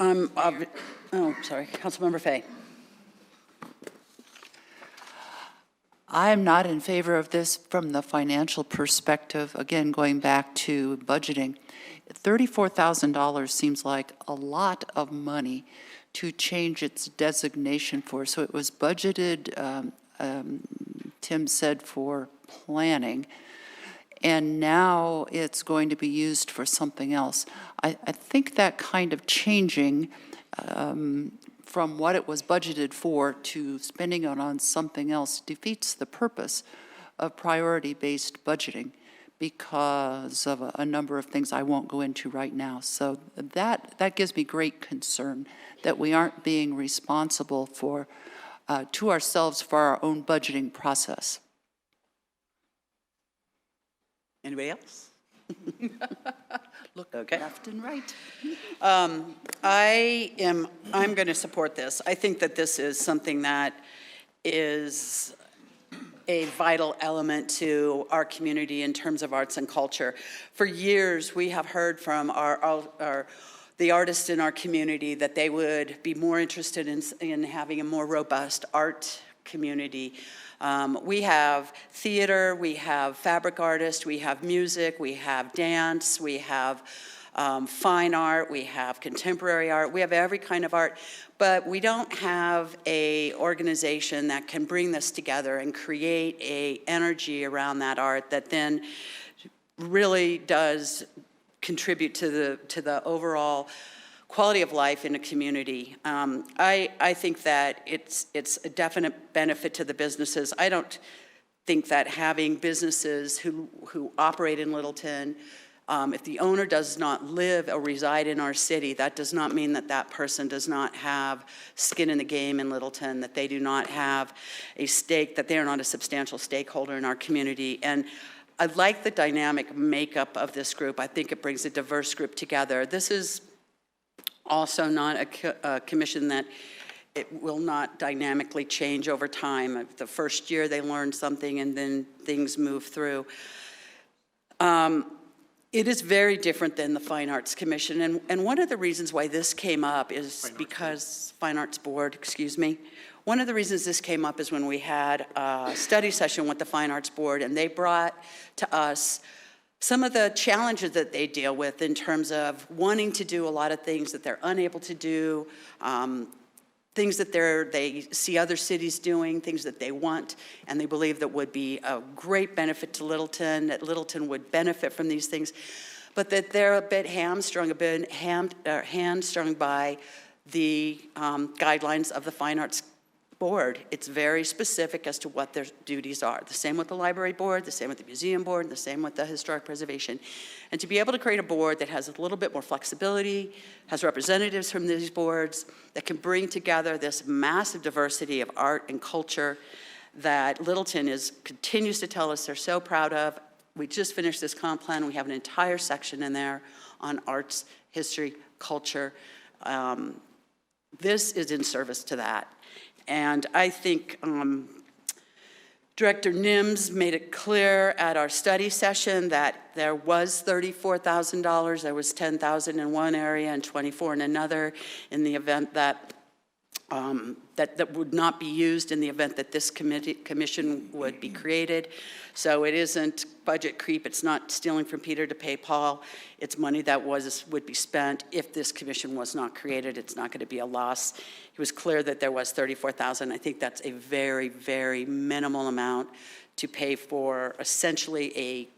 Sorry, Councilmember Fay. I am not in favor of this from the financial perspective. Again, going back to budgeting, $34,000 seems like a lot of money to change its designation for. So it was budgeted, Tim said, for planning, and now it's going to be used for something else. I think that kind of changing from what it was budgeted for to spending it on something else defeats the purpose of priority-based budgeting because of a number of things I won't go into right now. So that gives me great concern that we aren't being responsible for to ourselves for our own budgeting process. Anybody else? Look okay. Left and right. I'm going to support this. I think that this is something that is a vital element to our community in terms of arts and culture. For years, we have heard from the artists in our community that they would be more interested in having a more robust art community. We have theater, we have fabric artists, we have music, we have dance, we have fine art, we have contemporary art, we have every kind of art, but we don't have an organization that can bring this together and create an energy around that art that then really does contribute to the overall quality of life in a community. I think that it's a definite benefit to the businesses. I don't think that having businesses who operate in Littleton, if the owner does not live or reside in our city, that does not mean that that person does not have skin in the game in Littleton, that they do not have a stake, that they are not a substantial stakeholder in our community. And I like the dynamic makeup of this group. I think it brings a diverse group together. This is also not a commission that it will not dynamically change over time. The first year they learn something and then things move through. It is very different than the Fine Arts Commission, and one of the reasons why this came up is because, Fine Arts Board, excuse me. One of the reasons this came up is when we had a study session with the Fine Arts Board, and they brought to us some of the challenges that they deal with in terms of wanting to do a lot of things that they're unable to do, things that they see other cities doing, things that they want, and they believe that would be a great benefit to Littleton, that Littleton would benefit from these things, but that they're a bit hamstrung by the guidelines of the Fine Arts Board. It's very specific as to what their duties are. The same with the Library Board, the same with the Museum Board, the same with the Historic Preservation. And to be able to create a board that has a little bit more flexibility, has representatives from these boards, that can bring together this massive diversity of art and culture that Littleton continues to tell us they're so proud of. We just finished this comp plan. We have an entire section in there on arts, history, culture. This is in service to that. And I think Director Nims made it clear at our study session that there was $34,000. There was $10,000 in one area and $24,000 in another in the event that that would not be used in the event that this commission would be created. So it isn't budget creep. It's not stealing from Peter to pay Paul. It's money that would be spent if this commission was not created. It's not going to be a loss. It was clear that there was $34,000. I think that's a very, very minimal amount to pay for essentially a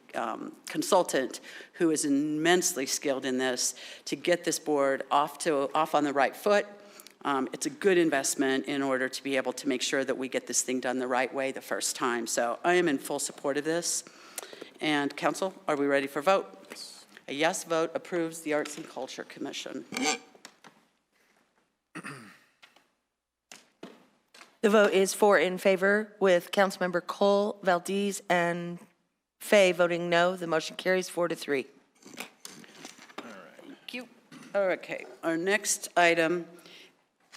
consultant who is immensely skilled in this to get this board off on the right foot. It's a good investment in order to be able to make sure that we get this thing done the right way the first time. So I am in full support of this. And council, are we ready for vote? A yes vote approves the Arts and Culture Commission. The vote is 4 in favor, with Councilmember Cole, Valdez, and Fay voting no. The motion carries 4-3. Thank you. Okay, our next item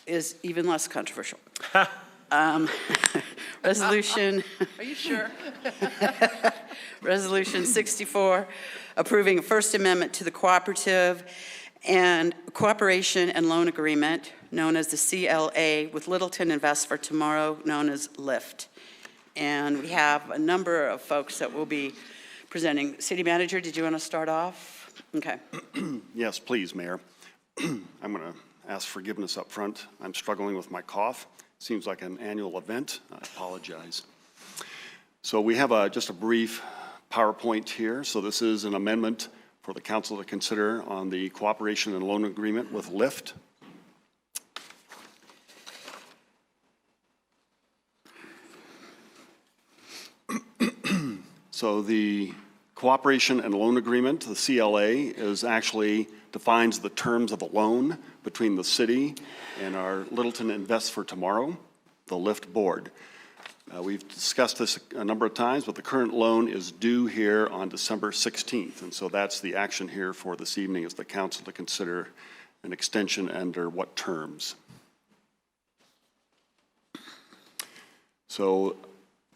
is even less controversial. Resolution. Are you sure? Resolution 64, approving a First Amendment to the Cooperative and Cooperation and Loan Agreement, known as the CLA, with Littleton Invest for Tomorrow, known as LIFT. And we have a number of folks that will be presenting. City Manager, did you want to start off? Okay. Yes, please, Mayor. I'm going to ask forgiveness up front. I'm struggling with my cough. Seems like an annual event. I apologize. So we have just a brief PowerPoint here. So this is an amendment for the council to consider on the cooperation and loan agreement with LIFT. So the cooperation and loan agreement, the CLA, defines the terms of a loan between the city and our Littleton Invest for Tomorrow, the LIFT board. We've discussed this a number of times, but the current loan is due here on December 16th. And so that's the action here for this evening, is the council to consider an extension under what terms. So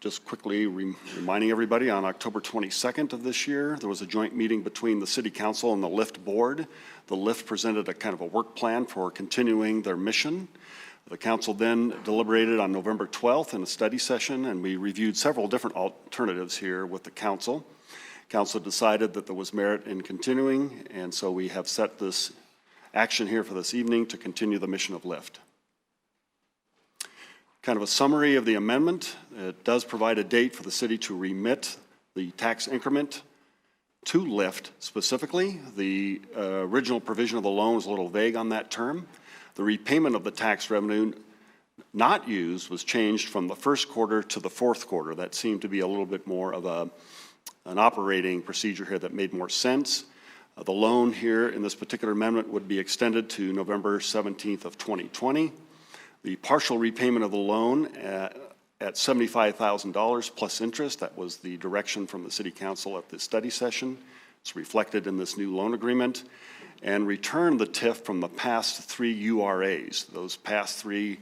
just quickly reminding everybody, on October 22nd of this year, there was a joint meeting between the City Council and the LIFT board. The LIFT presented a kind of a work plan for continuing their mission. The council then deliberated on November 12th in a study session, and we reviewed several different alternatives here with the council. Council decided that there was merit in continuing, and so we have set this action here for this evening to continue the mission of LIFT. Kind of a summary of the amendment. It does provide a date for the city to remit the tax increment to LIFT specifically. The original provision of the loan was a little vague on that term. The repayment of the tax revenue not used was changed from the first quarter to the fourth quarter. That seemed to be a little bit more of an operating procedure here that made more sense. The loan here in this particular amendment would be extended to November 17th of 2020. The partial repayment of the loan at $75,000 plus interest, that was the direction from the City Council at the study session. It's reflected in this new loan agreement. And return the TIF from the past 3 URAs. Those past 3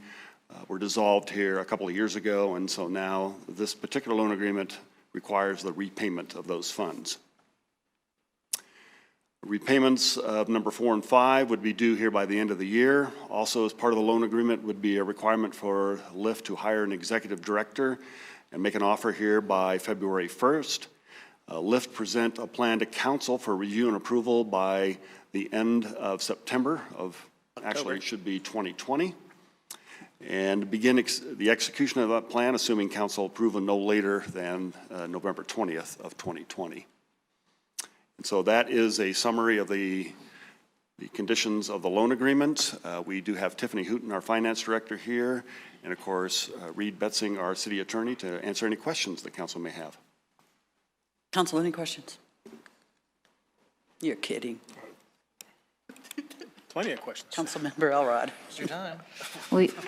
were dissolved here a couple of years ago, and so now this particular loan agreement requires the repayment of those funds. Repayments of number 4 and 5 would be due here by the end of the year. Also, as part of the loan agreement would be a requirement for LIFT to hire an executive director and make an offer here by February 1st. LIFT present a plan to council for review and approval by the end of September of, actually it should be 2020. And begin the execution of that plan, assuming council approval no later than November 20th of 2020. And so that is a summary of the conditions of the loan agreement. We do have Tiffany Hooten, our finance director here, and of course, Reed Betzing, our city attorney, to answer any questions that council may have. Council, any questions? You're kidding. Plenty of questions. Councilmember Elrod.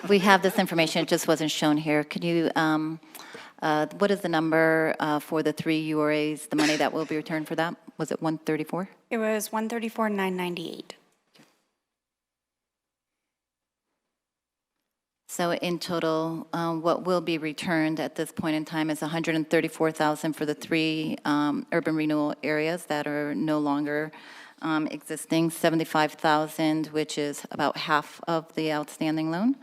We have this information, it just wasn't shown here. Could you, what is the number for the 3 URAs, the money that will be returned for that? Was it 134? It was 134,998. So in total, what will be returned at this point in time is 134,000 for the 3 urban renewal areas that are no longer existing, 75,000, which is about half of the outstanding loan.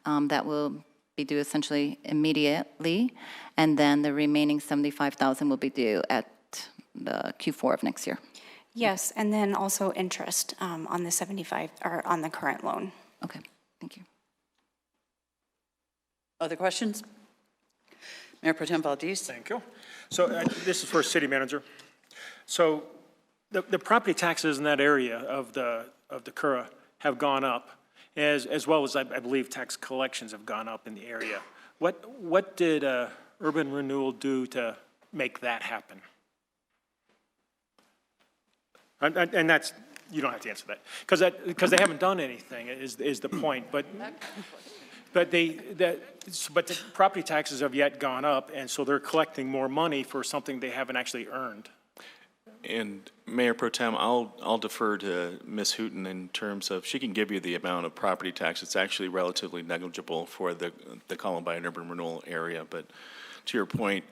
That will be due essentially immediately, and then the remaining 75,000 will be due at the Q4 of next year. Yes, and then also interest on the 75, or on the current loan. Okay, thank you. Other questions? Mayor Pro Tem Valdez. Thank you. So this is for city manager. So the property taxes in that area of the Curragh have gone up, as well as I believe tax collections have gone up in the area. What did urban renewal do to make that happen? And that's, you don't have to answer that, because they haven't done anything is the point. But the property taxes have yet gone up, and so they're collecting more money for something they haven't actually earned. And Mayor Pro Tem, I'll defer to Ms. Hooten in terms of, she can give you the amount of property tax. It's actually relatively negligible for the Columbine urban renewal area. But to your point,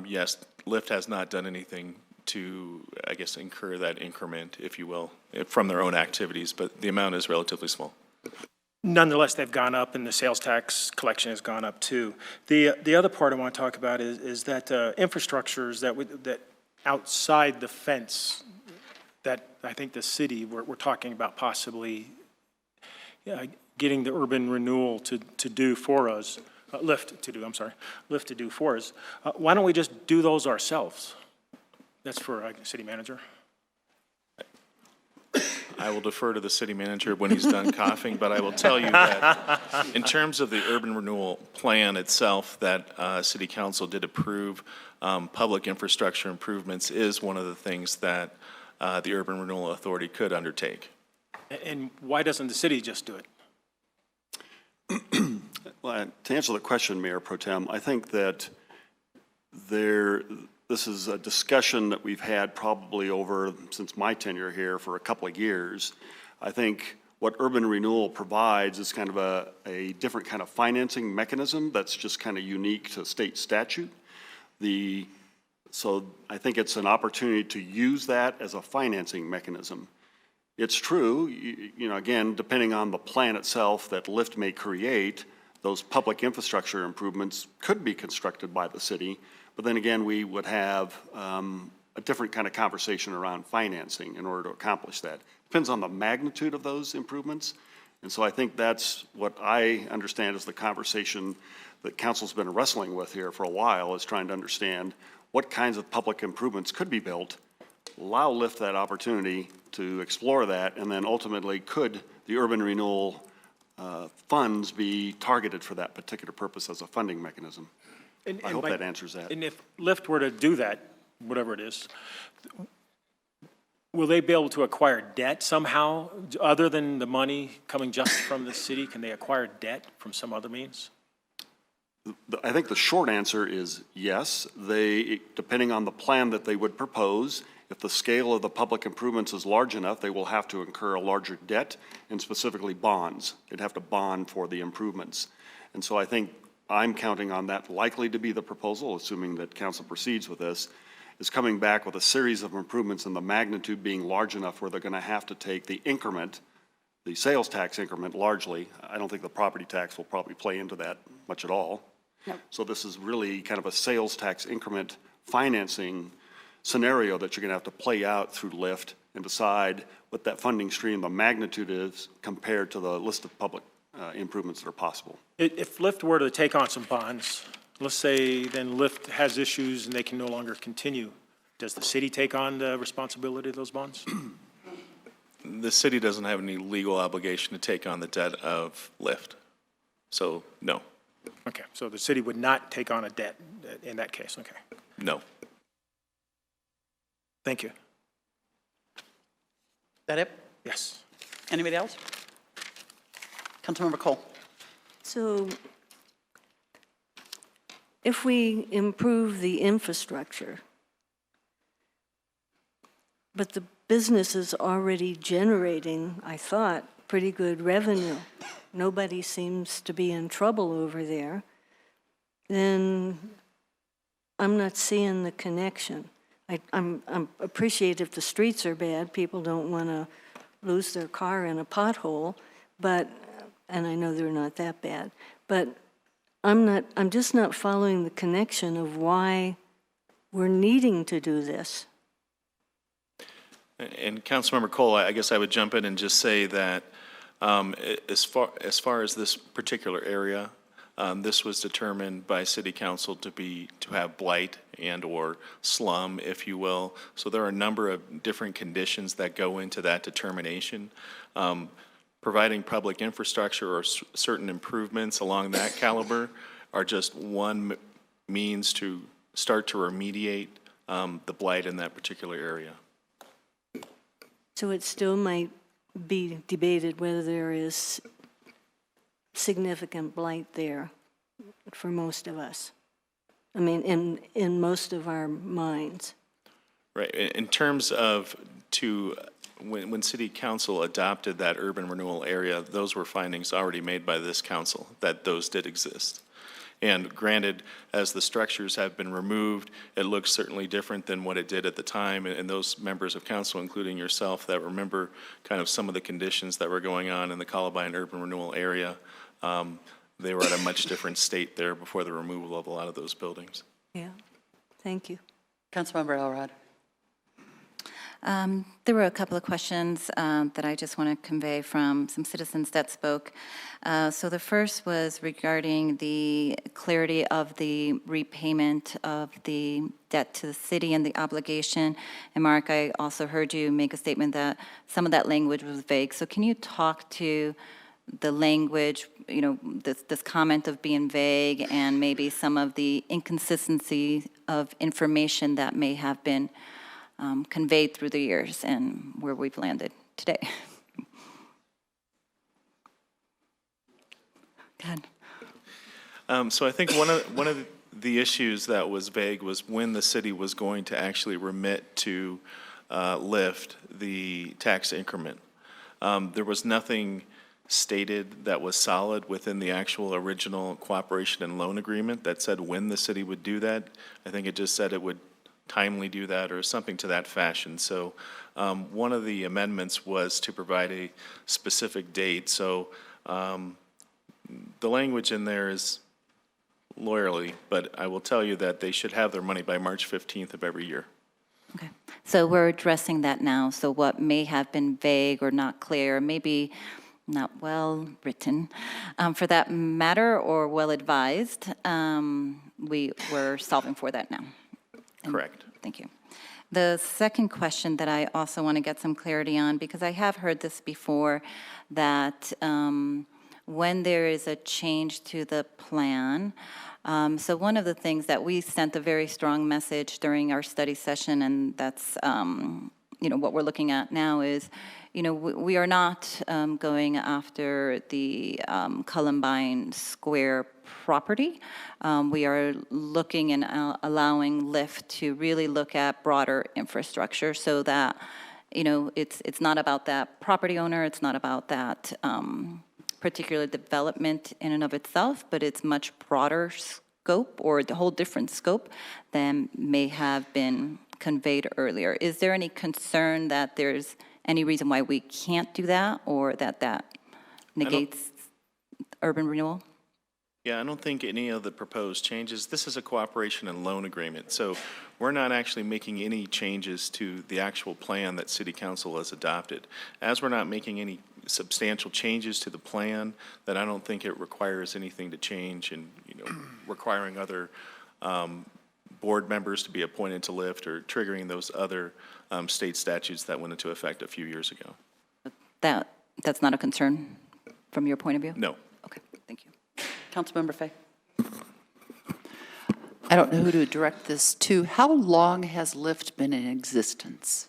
yes, LIFT has not done anything to, I guess, incur that increment, if you will, from their own activities, but the amount is relatively small. Nonetheless, they've gone up, and the sales tax collection has gone up too. The other part I want to talk about is that infrastructures that outside the fence that I think the city, we're talking about possibly getting the urban renewal to do for us, LIFT to do for us. Why don't we just do those ourselves? That's for city manager. I will defer to the city manager when he's done coughing, but I will tell you that in terms of the urban renewal plan itself that City Council did approve, public infrastructure improvements is one of the things that the Urban Renewal Authority could undertake. And why doesn't the city just do it? Well, to answer the question, Mayor Pro Tem, I think that this is a discussion that we've had probably since my tenure here for a couple of years. I think what urban renewal provides is kind of a different kind of financing mechanism that's just kind of unique to state statute. So I think it's an opportunity to use that as a financing mechanism. It's true, you know, again, depending on the plan itself that LIFT may create, those public infrastructure improvements could be constructed by the city. But then again, we would have a different kind of conversation around financing in order to accomplish that. Depends on the magnitude of those improvements. And so I think that's what I understand is the conversation that council's been wrestling with here for a while, is trying to understand what kinds of public improvements could be built, allow LIFT that opportunity to explore that, and then ultimately could the urban renewal funds be targeted for that particular purpose as a funding mechanism. I hope that answers that. And if LIFT were to do that, whatever it is, will they be able to acquire debt somehow, other than the money coming just from the city? Can they acquire debt from some other means? I think the short answer is yes. Depending on the plan that they would propose, if the scale of the public improvements is large enough, they will have to incur a larger debt, and specifically bonds. They'd have to bond for the improvements. And so I think I'm counting on that likely to be the proposal, assuming that council proceeds with this, is coming back with a series of improvements and the magnitude being large enough where they're going to have to take the increment, the sales tax increment largely. I don't think the property tax will probably play into that much at all. No. So this is really kind of a sales tax increment financing scenario that you're going to have to play out through LIFT and decide what that funding stream, the magnitude is compared to the list of public improvements that are possible. If LIFT were to take on some bonds, let's say then LIFT has issues and they can no longer continue, does the city take on the responsibility of those bonds? The city doesn't have any legal obligation to take on the debt of LIFT. So, no. Okay, so the city would not take on a debt in that case, okay. No. Thank you. That it? Yes. Anybody else? Councilmember Cole. So if we improve the infrastructure, but the business is already generating, I thought, pretty good revenue, nobody seems to be in trouble over there, then I'm not seeing the connection. I'm appreciate if the streets are bad, people don't want to lose their car in a pothole, but, and I know they're not that bad, but I'm just not following the connection of why we're needing to do this. And Councilmember Cole, I guess I would jump in and just say that as far as this particular area, this was determined by City Council to have blight and/or slum, if you will. So there are a number of different conditions that go into that determination. Providing public infrastructure or certain improvements along that caliber are just one means to start to remediate the blight in that particular area. So it still might be debated whether there is significant blight there for most of us. I mean, in most of our minds. Right. In terms of when City Council adopted that urban renewal area, those were findings already made by this council, that those did exist. And granted, as the structures have been removed, it looks certainly different than what it did at the time. And those members of council, including yourself, that remember kind of some of the conditions that were going on in the Columbine urban renewal area, they were at a much different state there before the removal of a lot of those buildings. Yeah, thank you. Councilmember Elrod. There were a couple of questions that I just want to convey from some citizens that spoke. So the first was regarding the clarity of the repayment of the debt to the city and the obligation. And Mark, I also heard you make a statement that some of that language was vague. So can you talk to the language, you know, this comment of being vague and maybe some of the inconsistency of information that may have been conveyed through the years and where we've landed today? God. So I think one of the issues that was vague was when the city was going to actually remit to lift the tax increment. There was nothing stated that was solid within the actual original cooperation and loan agreement that said when the city would do that. I think it just said it would timely do that or something to that fashion. So one of the amendments was to provide a specific date. So the language in there is lawyerly, but I will tell you that they should have their money by March 15th of every year. Okay. So we're addressing that now. So what may have been vague or not clear, maybe not well written, for that matter, or well advised, we're solving for that now. Correct. Thank you. The second question that I also want to get some clarity on, because I have heard this before, that when there is a change to the plan, so one of the things that we sent a very strong message during our study session, and that's what we're looking at now is, we are not going after the Columbine Square property. We are looking and allowing LIFT to really look at broader infrastructure so that, it's not about that property owner, it's not about that particular development in and of itself, but it's much broader scope or the whole different scope than may have been conveyed earlier. Is there any concern that there's any reason why we can't do that, or that negates urban renewal? Yeah, I don't think any of the proposed changes, this is a cooperation and loan agreement, so we're not actually making any changes to the actual plan that City Council has adopted. As we're not making any substantial changes to the plan, then I don't think it requires anything to change and, requiring other board members to be appointed to LIFT or triggering those other state statutes that went into effect a few years ago. That's not a concern from your point of view? No. Okay, thank you. Councilmember Fay. I don't know who to direct this to. How long has LIFT been in existence?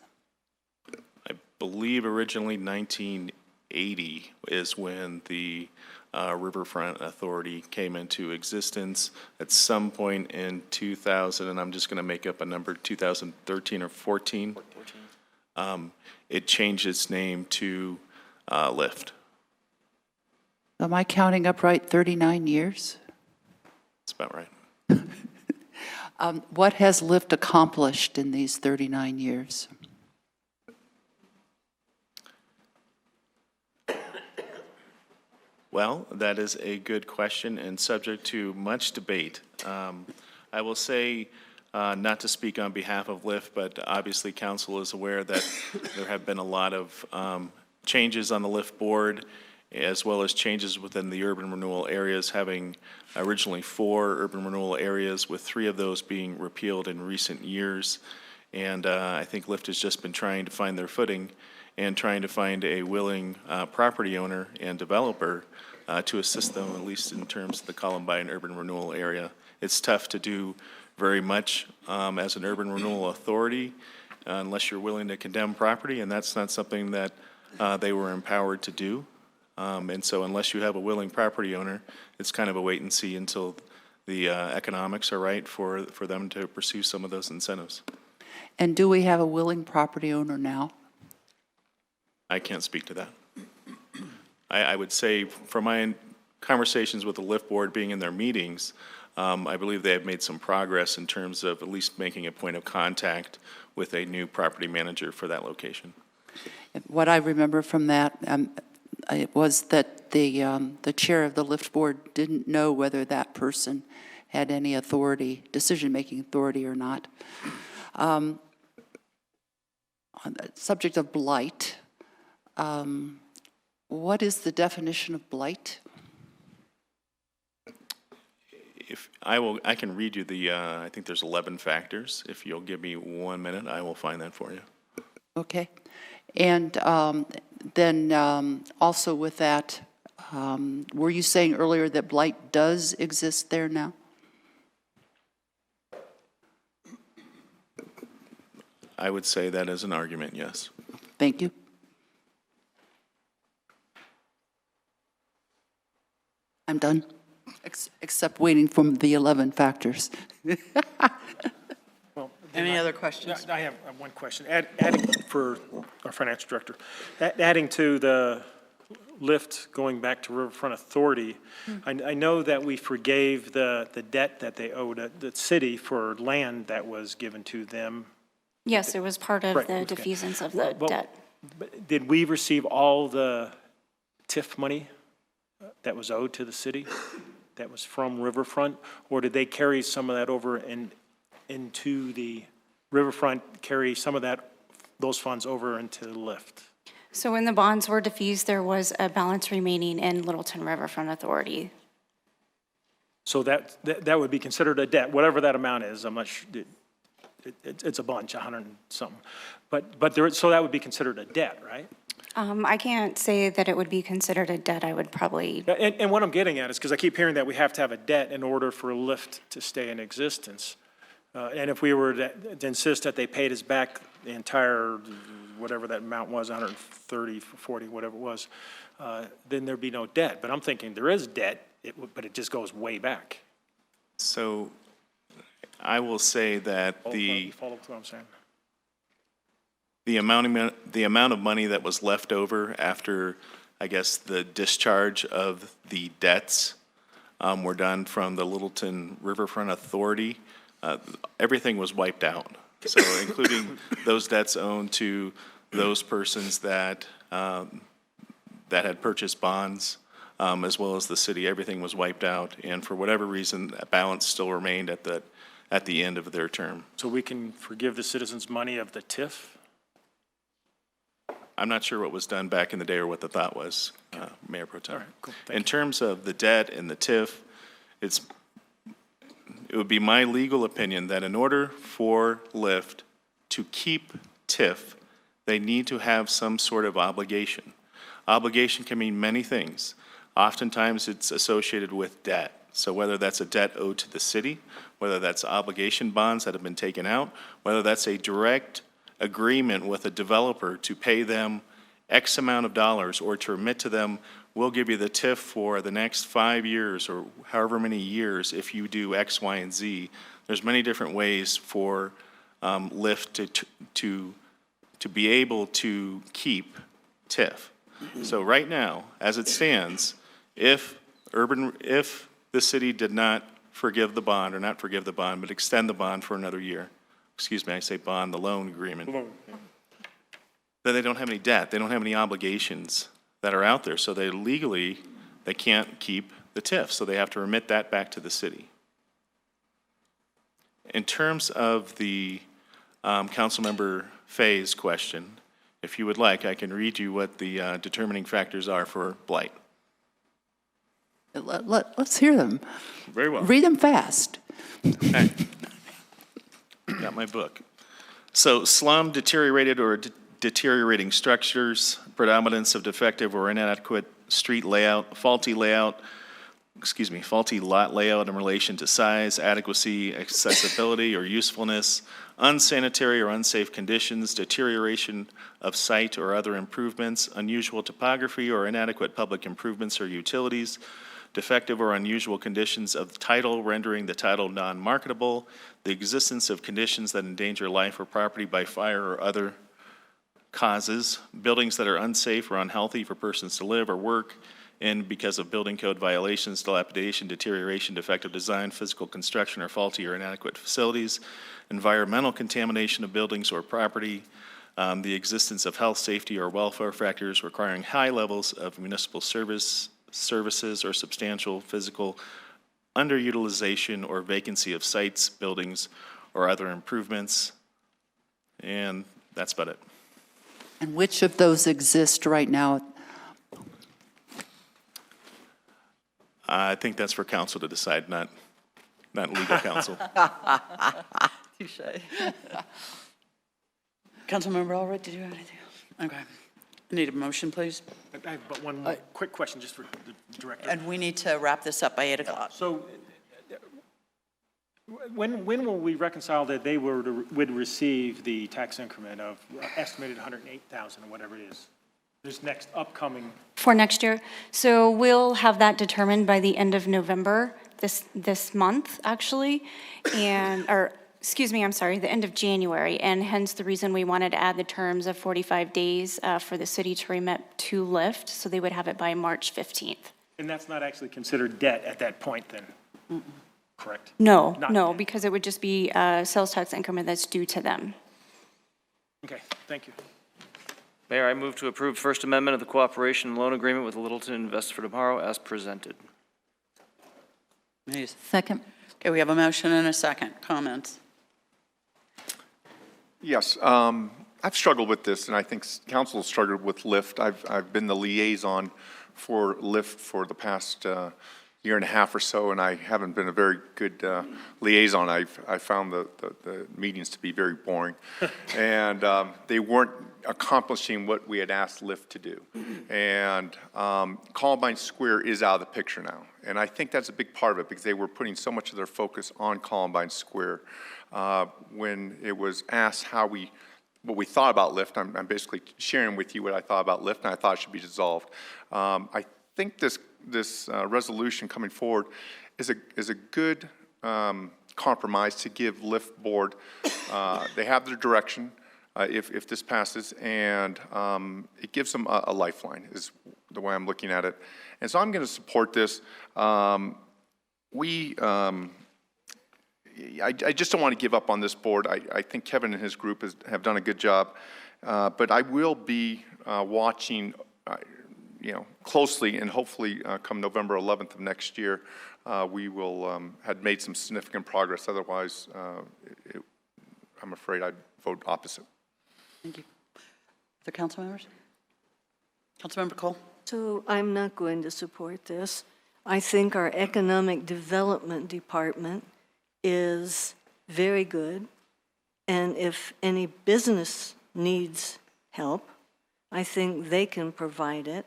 I believe originally 1980 is when the Riverfront Authority came into existence. At some point in 2000, and I'm just going to make up a number, 2013 or 14, it changed its name to LIFT. Am I counting up right, 39 years? That's about right. What has LIFT accomplished in these 39 years? Well, that is a good question and subject to much debate. I will say, not to speak on behalf of LIFT, but obviously council is aware that there have been a lot of changes on the LIFT board, as well as changes within the urban renewal areas, having originally 4 urban renewal areas, with 3 of those being repealed in recent years. And I think LIFT has just been trying to find their footing and trying to find a willing property owner and developer to assist them, at least in terms of the Columbine urban renewal area. It's tough to do very much as an urban renewal authority unless you're willing to condemn property, and that's not something that they were empowered to do. And so unless you have a willing property owner, it's kind of a wait and see until the economics are right for them to pursue some of those incentives. And do we have a willing property owner now? I can't speak to that. I would say from my conversations with the LIFT board being in their meetings, I believe they have made some progress in terms of at least making a point of contact with a new property manager for that location. What I remember from that it was that the chair of the LIFT board didn't know whether that person had any authority, decision-making authority or not. On the subject of blight, what is the definition of blight? If I can read you the, I think there's 11 factors. If you'll give me 1 minute, I will find that for you. Okay. And then also with that, were you saying earlier that blight does exist there now? I would say that is an argument, yes. Thank you. I'm done, except waiting for the 11 factors. Well, Any other questions? I have one question. Adding for our financial director, adding to the LIFT going back to Riverfront Authority, I know that we forgave the debt that they owed the city for land that was given to them. Yes, it was part of Right, the okay. defeasance of the Well, debt. but did we receive all the TIF money that was owed to the city, that was from Riverfront? Or did they carry some of that over into the Riverfront, carry some of those funds over into the LIFT? So when the bonds were defeased, there was a balance remaining in Littleton Riverfront Authority. So that would be considered a debt, whatever that amount is. I'm not sure. It's a bunch, 100 and something. But so that would be considered a debt, right? I can't say that it would be considered a debt. I would probably, And what I'm getting at is, because I keep hearing that we have to have a debt in order for a LIFT to stay in existence. And if we were to insist that they paid us back the entire, whatever that amount was, 130, 40, whatever it was, then there'd be no debt. But I'm thinking there is debt, but it just goes way back. So I will say that Follow what I'm saying. the amount of money that was left over after, I guess, the discharge of the debts were done from the Littleton Riverfront Authority, everything was wiped out. So including those debts owed to those persons that, that had purchased bonds, as well as the city, everything was wiped out. And for whatever reason, that balance still remained at the end of their term. So we can forgive the citizens' money of the TIF? I'm not sure what was done back in the day or what the thought was, Mayor Pro Tem. All right, cool. Thank In terms of the debt and the TIF, it would be my legal opinion that in order for Lyft to keep TIF, they need to have some sort of obligation. Obligation can mean many things. Oftentimes, it's associated with debt. So whether that's a debt owed to the city, whether that's obligation bonds that have been taken out, whether that's a direct agreement with a developer to pay them X amount of dollars or to remit to them, we'll give you the TIF for the next 5 years or however many years if you do X, Y, and Z. There's many different ways for Lyft to be able to keep TIF. So right now, as it stands, if the city did not forgive the bond, or not forgive the bond, but extend the bond for another year, excuse me, I say bond, the loan agreement, then they don't have any debt, they don't have any obligations that are out there, so they legally, they can't keep the TIF, so they have to remit that back to the city. In terms of the Councilmember Fay's question, if you would like, I can read you what the determining factors are for blight. Let's hear them. Very well. Read them fast. Okay. Got my book. So slum, deteriorated or deteriorating structures, predominance of defective or inadequate street layout, faulty lot layout in relation to size, adequacy, accessibility, or usefulness, unsanitary or unsafe conditions, deterioration of site or other improvements, unusual topography or inadequate public improvements or utilities, defective or unusual conditions of the title rendering the title non-marketable, the existence of conditions that endanger life or property by fire or other causes, buildings that are unsafe or unhealthy for persons to live or work in because of building code violations, dilapidation, deterioration, defective design, physical construction, or faulty or inadequate facilities, environmental contamination of buildings or property, the existence of health, safety, or welfare factors requiring high levels of municipal services or substantial physical underutilization or vacancy of sites, buildings, or other improvements. And that's about it. And which of those exist right now? I think that's for council to decide, not legal counsel. Touche. Councilmember Allred, did you have anything else? Okay. I need a motion, please. I have but one more quick question just for the director. And we need to wrap this up by 8 o'clock. So when will we reconcile that they would receive the tax increment of estimated 108,000 or whatever it is? This next upcoming. For next year. So we'll have that determined by the end of November, this month, actually, the end of January, and hence the reason we wanted to add the terms of 45 days for the city to remit to Lyft, so they would have it by March 15th. And that's not actually considered debt at that point then, correct? No, Not no, debt. because it would just be sales tax increment that's due to them. Okay, thank you. Mayor, I move to approve First Amendment of the Cooperation and Loan Agreement with Littleton Invest for Tomorrow as presented. Second. Okay, we have a motion and a second. Comments? Yes, I've struggled with this, and I think council has struggled with Lyft. I've been the liaison for Lyft for the past year and a half or so, and I haven't been a very good liaison. I found the meetings to be very boring, and they weren't accomplishing what we had asked Lyft to do. And Columbine Square is out of the picture now, and I think that's a big part of it because they were putting so much of their focus on Columbine Square. When it was asked what we thought about Lyft, I'm basically sharing with you what I thought about Lyft, and I thought it should be dissolved. I think this resolution coming forward is a good compromise to give Lyft board. They have their direction if this passes, and it gives them a lifeline is the way I'm looking at it. And so I'm going to support this. I just don't want to give up on this board. I think Kevin and his group have done a good job. But I will be watching, closely, and hopefully come November 11th of next year, we will had made some significant progress. Otherwise, I'm afraid I'd vote opposite. Thank you. Other council members? Councilmember Cole? So I'm not going to support this. I think our Economic Development Department is very good, and if any business needs help, I think they can provide it.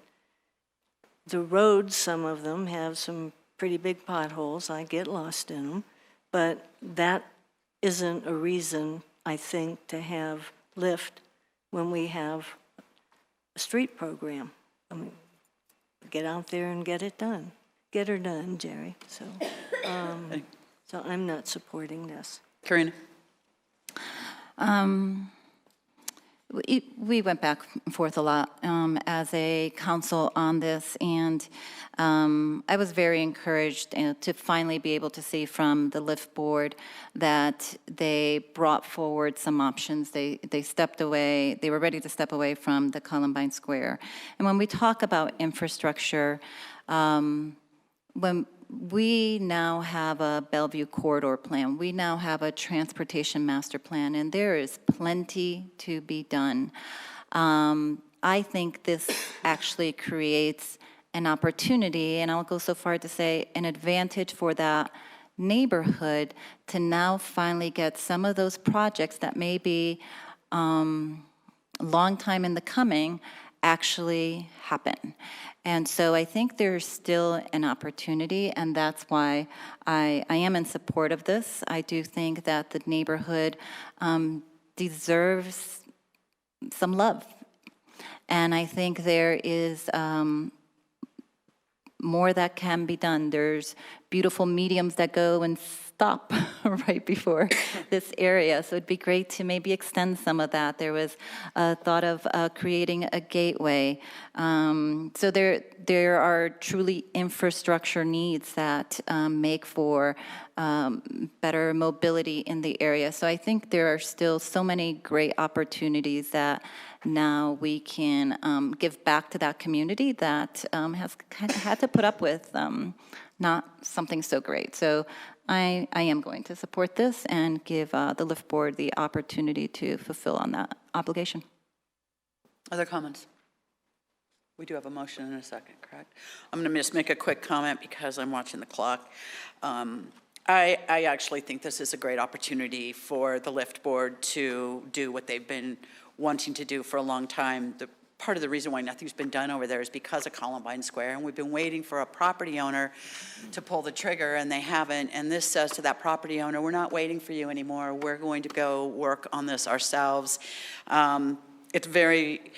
The roads, some of them have some pretty big potholes. I get lost in them, but that isn't a reason, I think, to have lift when we have a street program. I mean, get out there and get it done. Get her done, Jerry. So I'm not supporting this. Karina? We went back and forth a lot as a council on this, and I was very encouraged to finally be able to see from the LIFT board that they brought forward some options. They stepped away, they were ready to step away from the Columbine Square. And when we talk about infrastructure, when we now have a Bellevue Corridor Plan, we now have a transportation master plan, and there is plenty to be done. I think this actually creates an opportunity, and I'll go so far to say an advantage for that neighborhood to now finally get some of those projects that may be long time in the coming actually happen. And so I think there's still an opportunity, and that's why I am in support of this. I do think that the neighborhood deserves some love. And I think there is more that can be done. There's beautiful mediums that go and stop right before this area. So it'd be great to maybe extend some of that. There was a thought of creating a gateway. So there are truly infrastructure needs that make for better mobility in the area. So I think there are still so many great opportunities that now we can give back to that community that has kind of had to put up with not something so great. So I am going to support this and give the LIFT board the opportunity to fulfill on that obligation. Other comments? We do have a motion in a second, correct? I'm going to just make a quick comment because I'm watching the clock. I actually think this is a great opportunity for the LIFT board to do what they've been wanting to do for a long time. Part of the reason why nothing's been done over there is because of Columbine Square, and we've been waiting for a property owner to pull the trigger, and they haven't. And this says to that property owner, we're not waiting for you anymore. We're going to go work on this ourselves. It's very,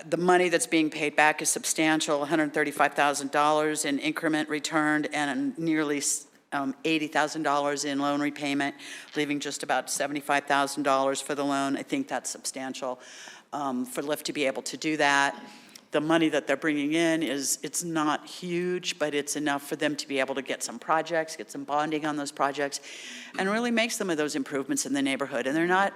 the money that's being paid back is substantial, $135,000 in increment returned and nearly $80,000 in loan repayment, leaving just about $75,000 for the loan. I think that's substantial. For LIFT to be able to do that. The money that they're bringing in it's not huge, but it's enough for them to be able to get some projects, get some bonding on those projects, and really make some of those improvements in the neighborhood. And they're not,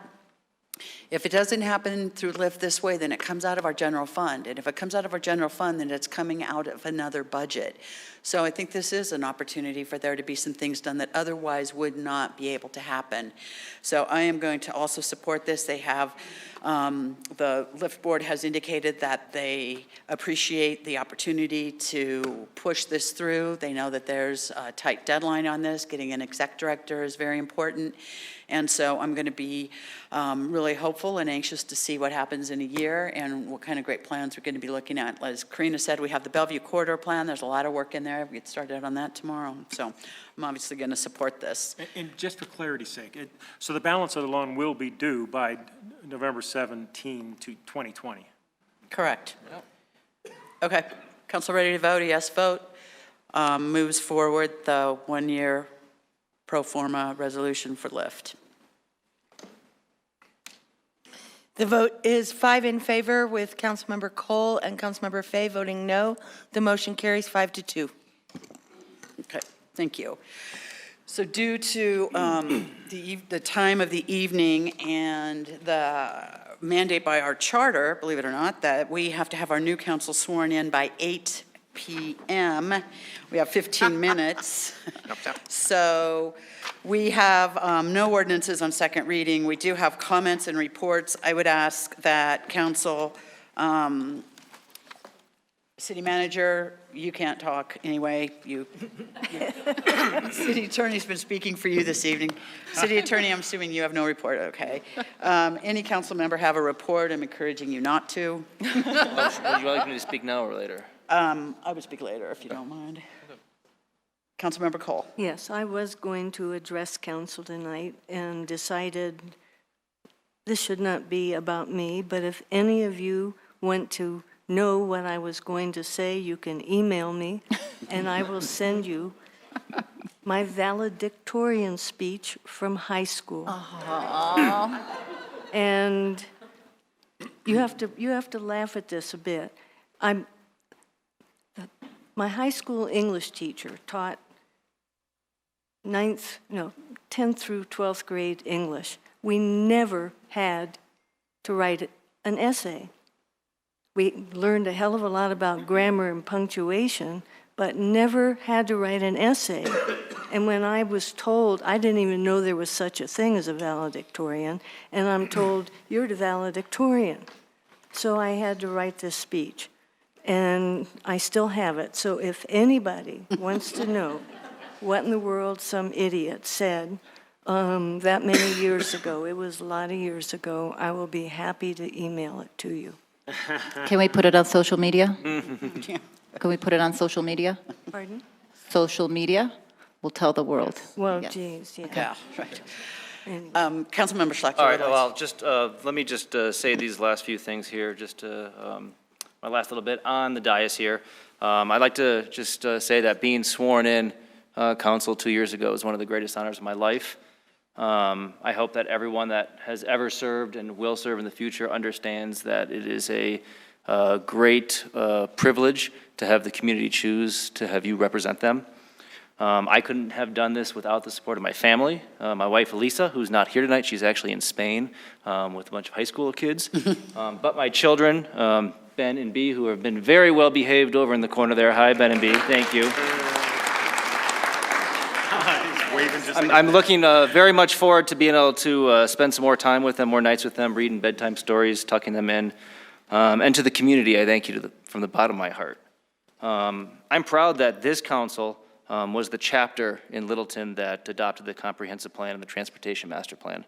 if it doesn't happen through LIFT this way, then it comes out of our general fund. And if it comes out of our general fund, then it's coming out of another budget. So I think this is an opportunity for there to be some things done that otherwise would not be able to happen. So I am going to also support this. They have, the LIFT board has indicated that they appreciate the opportunity to push this through. They know that there's a tight deadline on this. Getting an exec director is very important. And so I'm going to be really hopeful and anxious to see what happens in a year and what kind of great plans we're going to be looking at. As Karina said, we have the Bellevue Corridor Plan. There's a lot of work in there. We get started on that tomorrow. So I'm obviously going to support this. And just for clarity's sake, so the balance of the loan will be due by November 17 to 2020? Correct. Okay. Council ready to vote? A yes vote. Moves forward the one-year pro forma resolution for LIFT. The vote is 5 in favor with Councilmember Cole and Councilmember Fay voting no. The motion carries 5-2. Okay, thank you. So due to the time of the evening and the mandate by our charter, believe it or not, that we have to have our new council sworn in by 8 p.m. We have 15 minutes. So we have no ordinances on second reading. We do have comments and reports. I would ask that council, city manager, you can't talk anyway. City attorney's been speaking for you this evening. City attorney, I'm assuming you have no report, okay. Any council member have a report? I'm encouraging you not to. Would you like me to speak now or later? I would speak later if you don't mind. Councilmember Cole. Yes, I was going to address council tonight and decided this should not be about me, but if any of you want to know what I was going to say, you can email me, and I will send you my valedictorian speech from high school. And you have to laugh at this a bit. My high school English teacher taught 10th through 12th grade English. We never had to write an essay. We learned a hell of a lot about grammar and punctuation, but never had to write an essay. And when I was told, I didn't even know there was such a thing as a valedictorian, and I'm told, you're the valedictorian. So I had to write this speech, and I still have it. So if anybody wants to know what in the world some idiot said that many years ago, it was a lot of years ago, I will be happy to email it to you. Can we put it on social media? Can we put it on social media? Pardon? Social media will tell the world. Well, Yes. geez, yeah. Yeah, right. Councilmember Schlachter. All right, well, let me just say these last few things here, my last little bit on the dais here. I'd like to just say that being sworn in council 2 years ago is one of the greatest honors of my life. I hope that everyone that has ever served and will serve in the future understands that it is a great privilege to have the community choose to have you represent them. I couldn't have done this without the support of my family. My wife, Elisa, who's not here tonight, she's actually in Spain with a bunch of high school kids. But my children, Ben and B, who have been very well behaved over in the corner there. Hi, Ben and B, thank you. I'm looking very much forward to being able to spend some more time with them, more nights with them, reading bedtime stories, tucking them in. And to the community, I thank you from the bottom of my heart. I'm proud that this council was the chapter in Littleton that adopted the comprehensive plan and the transportation master plan.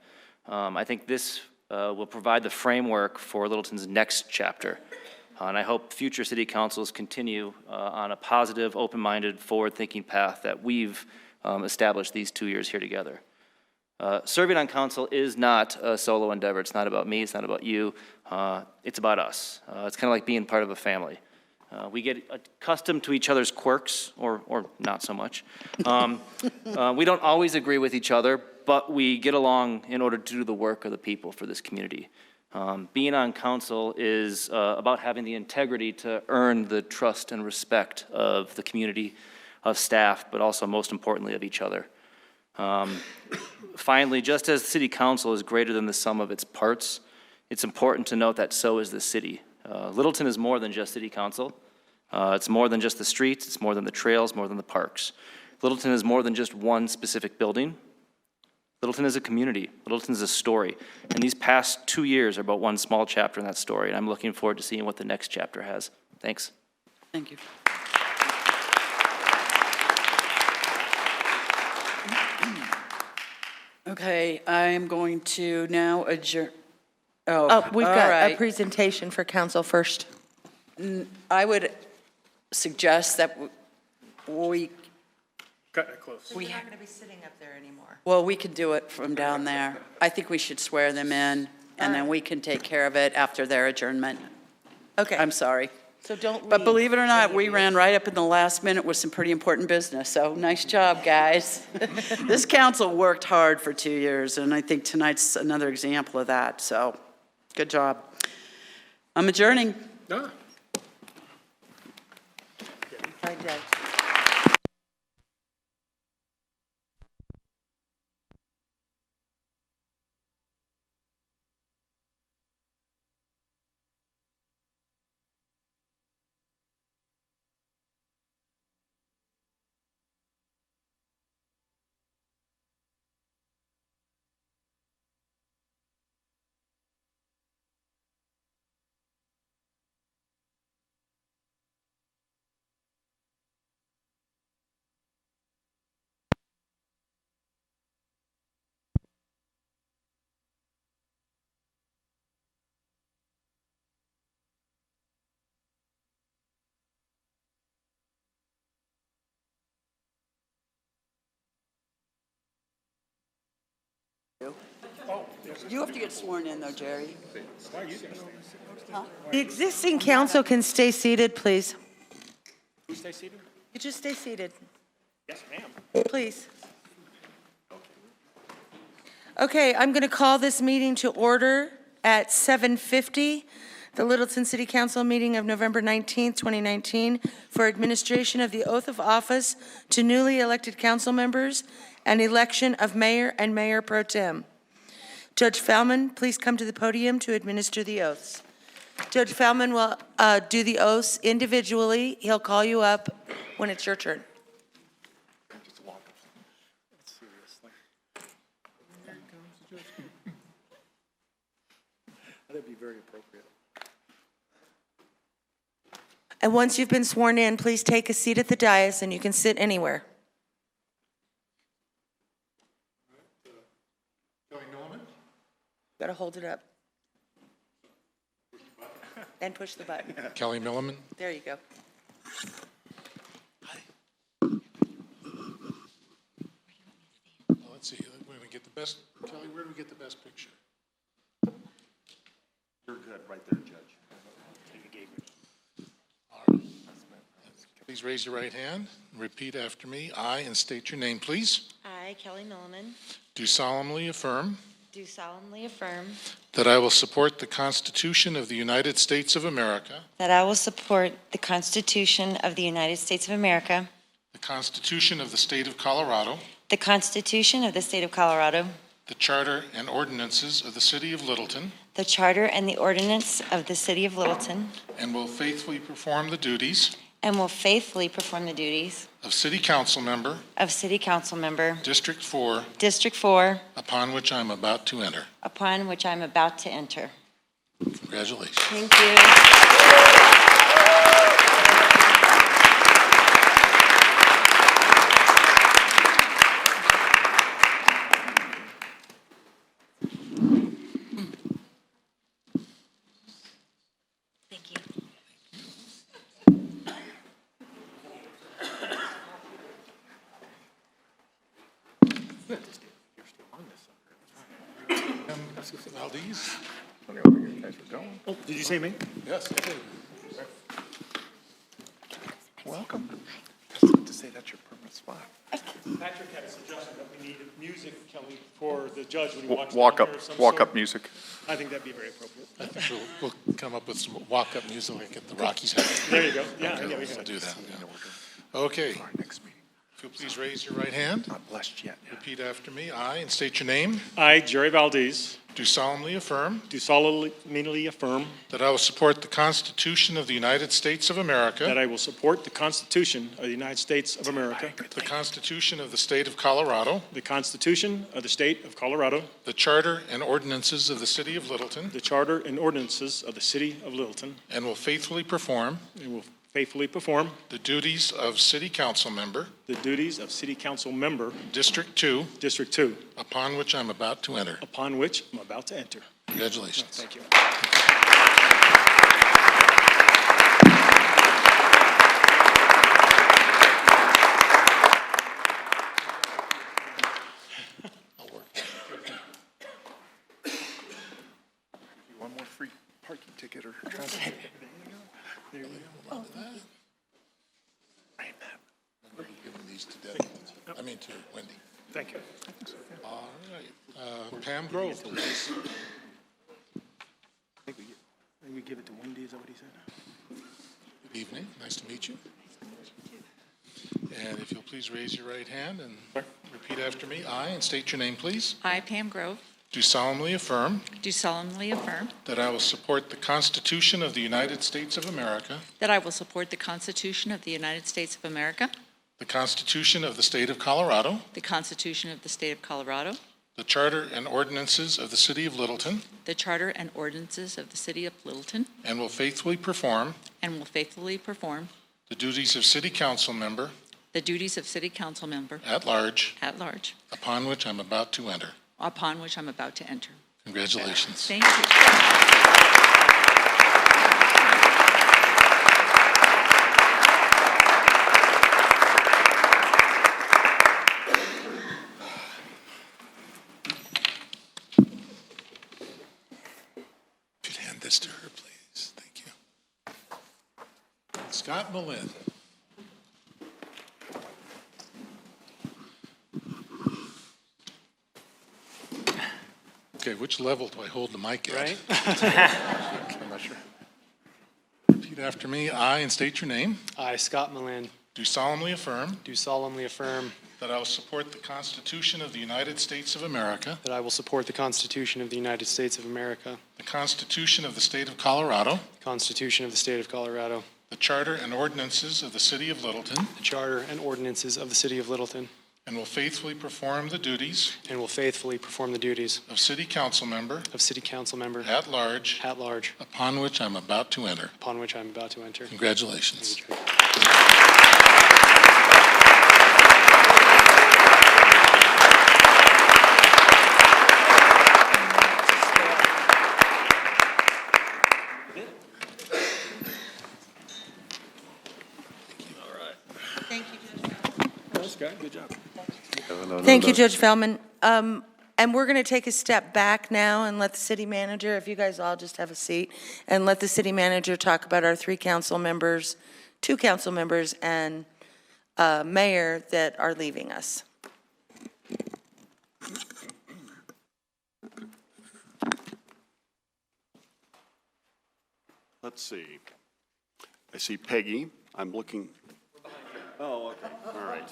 I think this will provide the framework for Littleton's next chapter. And I hope future city councils continue on a positive, open-minded, forward-thinking path that we've established these 2 years here together. Serving on council is not a solo endeavor. It's not about me. It's not about you. It's about us. It's kind of like being part of a family. We get accustomed to each other's quirks, or not so much. We don't always agree with each other, but we get along in order to do the work of the people for this community. Being on council is about having the integrity to earn the trust and respect of the community, of staff, but also most importantly of each other. Finally, just as city council is greater than the sum of its parts, it's important to note that so is the city. Littleton is more than just city council. It's more than just the streets, it's more than the trails, more than the parks. Littleton is more than just one specific building. Littleton is a community. Littleton is a story. And these past 2 years are about one small chapter in that story, and I'm looking forward to seeing what the next chapter has. Thanks. Thank you. Okay, I'm going to now adjourn. We've got a presentation for council first. I would suggest that we. Cut it close. We're not going to be sitting up there anymore. Well, we can do it from down there. I think we should swear them in, and then we can take care of it after their adjournment. Okay. I'm sorry. So don't leave. But believe it or not, we ran right up in the last minute with some pretty important business, so nice job, guys. This council worked hard for 2 years, and I think tonight's another example of that, so good job. I'm adjourning. Ah. Bye, Judge. You have to get sworn in, though, Jerry. The existing council can stay seated, please. Who stay seated? You just stay seated, Yes, ma'am. please. Okay, I'm going to call this meeting to order at 7:50, the Littleton City Council meeting of November 19th, 2019, for administration of the oath of office to newly elected council members and election of mayor and mayor pro tem. Judge Fellman, please come to the podium to administer the oaths. Judge Fellman will do the oaths individually. He'll call you up when it's your turn. That'd be very appropriate. And once you've been sworn in, please take a seat at the dais, and you can sit anywhere. Got to hold it up. And push the button. Kelly Milliman. There you go. Let's see, where do we get the best, Kelly, where do we get the best picture? You're good, right there, Judge. All right. Please raise your right hand and repeat after me. I, and state your name, please. I, Kelly Milliman, Do solemnly affirm do solemnly affirm that I will support the Constitution of the United States of America, that I will support the Constitution of the United States of America, the Constitution of the State of Colorado, the Constitution of the State of Colorado, the Charter and ordinances of the City of Littleton, the Charter and the ordinance of the City of Littleton, and will faithfully perform the duties and will faithfully perform the duties of City Council Member, of City Council Member, District 4, District 4, upon which I am about to enter. upon which I am about to enter. Congratulations. Thank you. Thank you. Valdez? Oh, did you say me? Yes, I did. Welcome. To say that's your permanent spot. Patrick had a suggestion that we need music, Kelly, for the judge when he walks Walk down up, here of some walk sort. up music. I think that'd be very appropriate. I think we'll come up with some walk-up music like at the Rockies have. There you go. Yeah, Okay, yeah, we we'll can. do that. Yeah. Okay. If you'll please raise your right hand. Not blessed yet. Repeat after me. I, and state your name, I, Jerry Valdez, do solemnly affirm do solemnly affirm that I will support the Constitution of the United States of America, that I will support the Constitution of the United States of America, the Constitution of the State of Colorado, the Constitution of the State of Colorado, the Charter and ordinances of the City of Littleton, the Charter and ordinances of the City of Littleton, and will faithfully perform and will faithfully perform the duties of City Council Member, the duties of City Council Member, District 2, District 2, upon which I'm about to enter. upon which I'm about to enter. Congratulations. Thank you. One more free parking ticket or traffic ticket. There you go. We're giving these to Debbie. I mean to Wendy. Thank you. All right. Pam Grove, please. I think we give it to Wendy, is that what he said? Good evening. Nice to meet you. And if you'll please raise your right hand and repeat after me. I, and state your name, please. I, Pam Grove, Do solemnly affirm do solemnly affirm that I will support the Constitution of the United States of America, that I will support the Constitution of the United States of America, the Constitution of the State of Colorado, the Constitution of the State of Colorado, the Charter and ordinances of the City of Littleton, the Charter and ordinances of the City of Littleton, and will faithfully perform and will faithfully perform the duties of City Council Member the duties of City Council Member at large, upon which I'm about to enter. Congratulations. Thank you. this to her, please. Thank you. Scott Malin. Okay, which level do I hold the mic at? Right? I'm not sure. Repeat after me. I, and state your name, I, Scott Malin, do solemnly affirm do solemnly affirm that I will support the Constitution of the United States of America, that I will support the Constitution of the United States of America, the Constitution of the State of Colorado, the Constitution of the State of Colorado, the Charter and ordinances of the City of Littleton, the Charter and ordinances of the City of Littleton, and will faithfully perform the duties and will faithfully perform the duties of City Council Member of City Council Member at large at large, upon which I'm about to enter. upon which I am about to enter. Congratulations. Good job. Thank you, Judge Feldman. And we're going to take a step back now and let the city manager, if you guys all just have a seat, and let the city manager talk about our 3 council members, 2 council members, and mayor that are leaving us. Let's see. I see Peggy. I'm looking. Oh, okay. All right.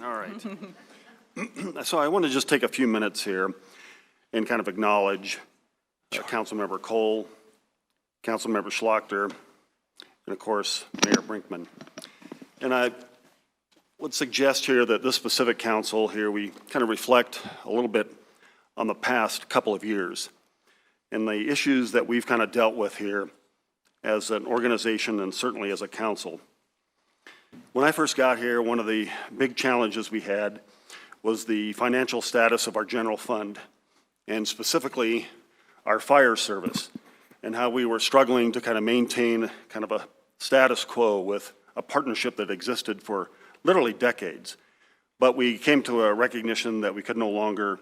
All right. So I want to just take a few minutes here and kind of acknowledge Councilmember Cole, Councilmember Schlachter, and of course, Mayor Brinkman. And I would suggest here that this specific council here, we kind of reflect a little bit on the past couple of years and the issues that we've kind of dealt with here as an organization and certainly as a council. When I first got here, one of the big challenges we had was the financial status of our general fund, and specifically our fire service, and how we were struggling to kind of maintain kind of a status quo with a partnership that existed for literally decades. But we came to a recognition that we could no longer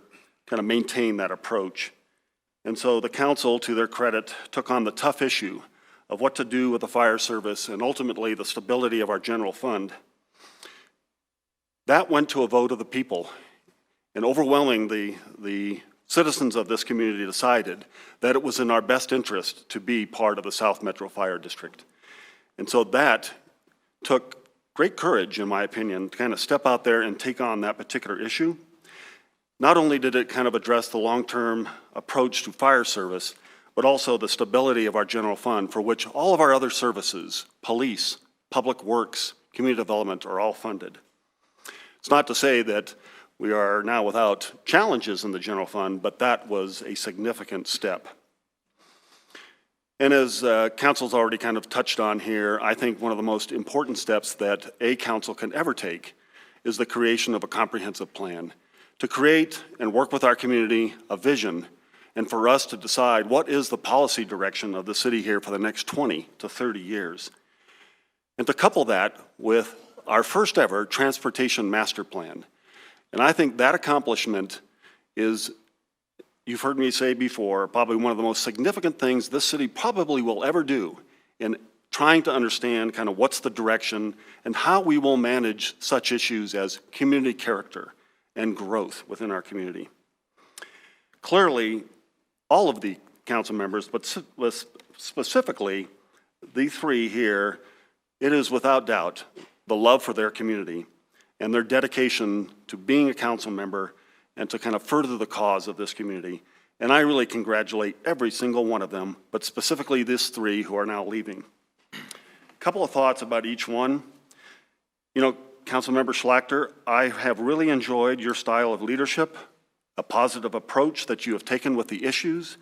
kind of maintain that approach. And so the council, to their credit, took on the tough issue of what to do with the fire service and ultimately the stability of our general fund. That went to a vote of the people, and overwhelmingly the citizens of this community decided that it was in our best interest to be part of the South Metro Fire District. And so that took great courage, in my opinion, to kind of step out there and take on that particular issue. Not only did it kind of address the long-term approach to fire service, but also the stability of our general fund, for which all of our other services, police, public works, community development, are all funded. It's not to say that we are now without challenges in the general fund, but that was a significant step. And as council's already kind of touched on here, I think one of the most important steps that a council can ever take is the creation of a comprehensive plan to create and work with our community a vision, and for us to decide what is the policy direction of the city here for the next 20 to 30 years. And to couple that with our first ever transportation master plan. And I think that accomplishment is, you've heard me say before, probably one of the most significant things this city probably will ever do in trying to understand kind of what's the direction and how we will manage such issues as community character and growth within our community. Clearly, all of the council members, but specifically the 3 here, it is without doubt the love for their community and their dedication to being a council member and to kind of further the cause of this community. And I really congratulate every single one of them, but specifically these 3 who are now leaving. A couple of thoughts about each one. You know, Councilmember Schlachter, I have really enjoyed your style of leadership, a positive approach that you have taken with the issues,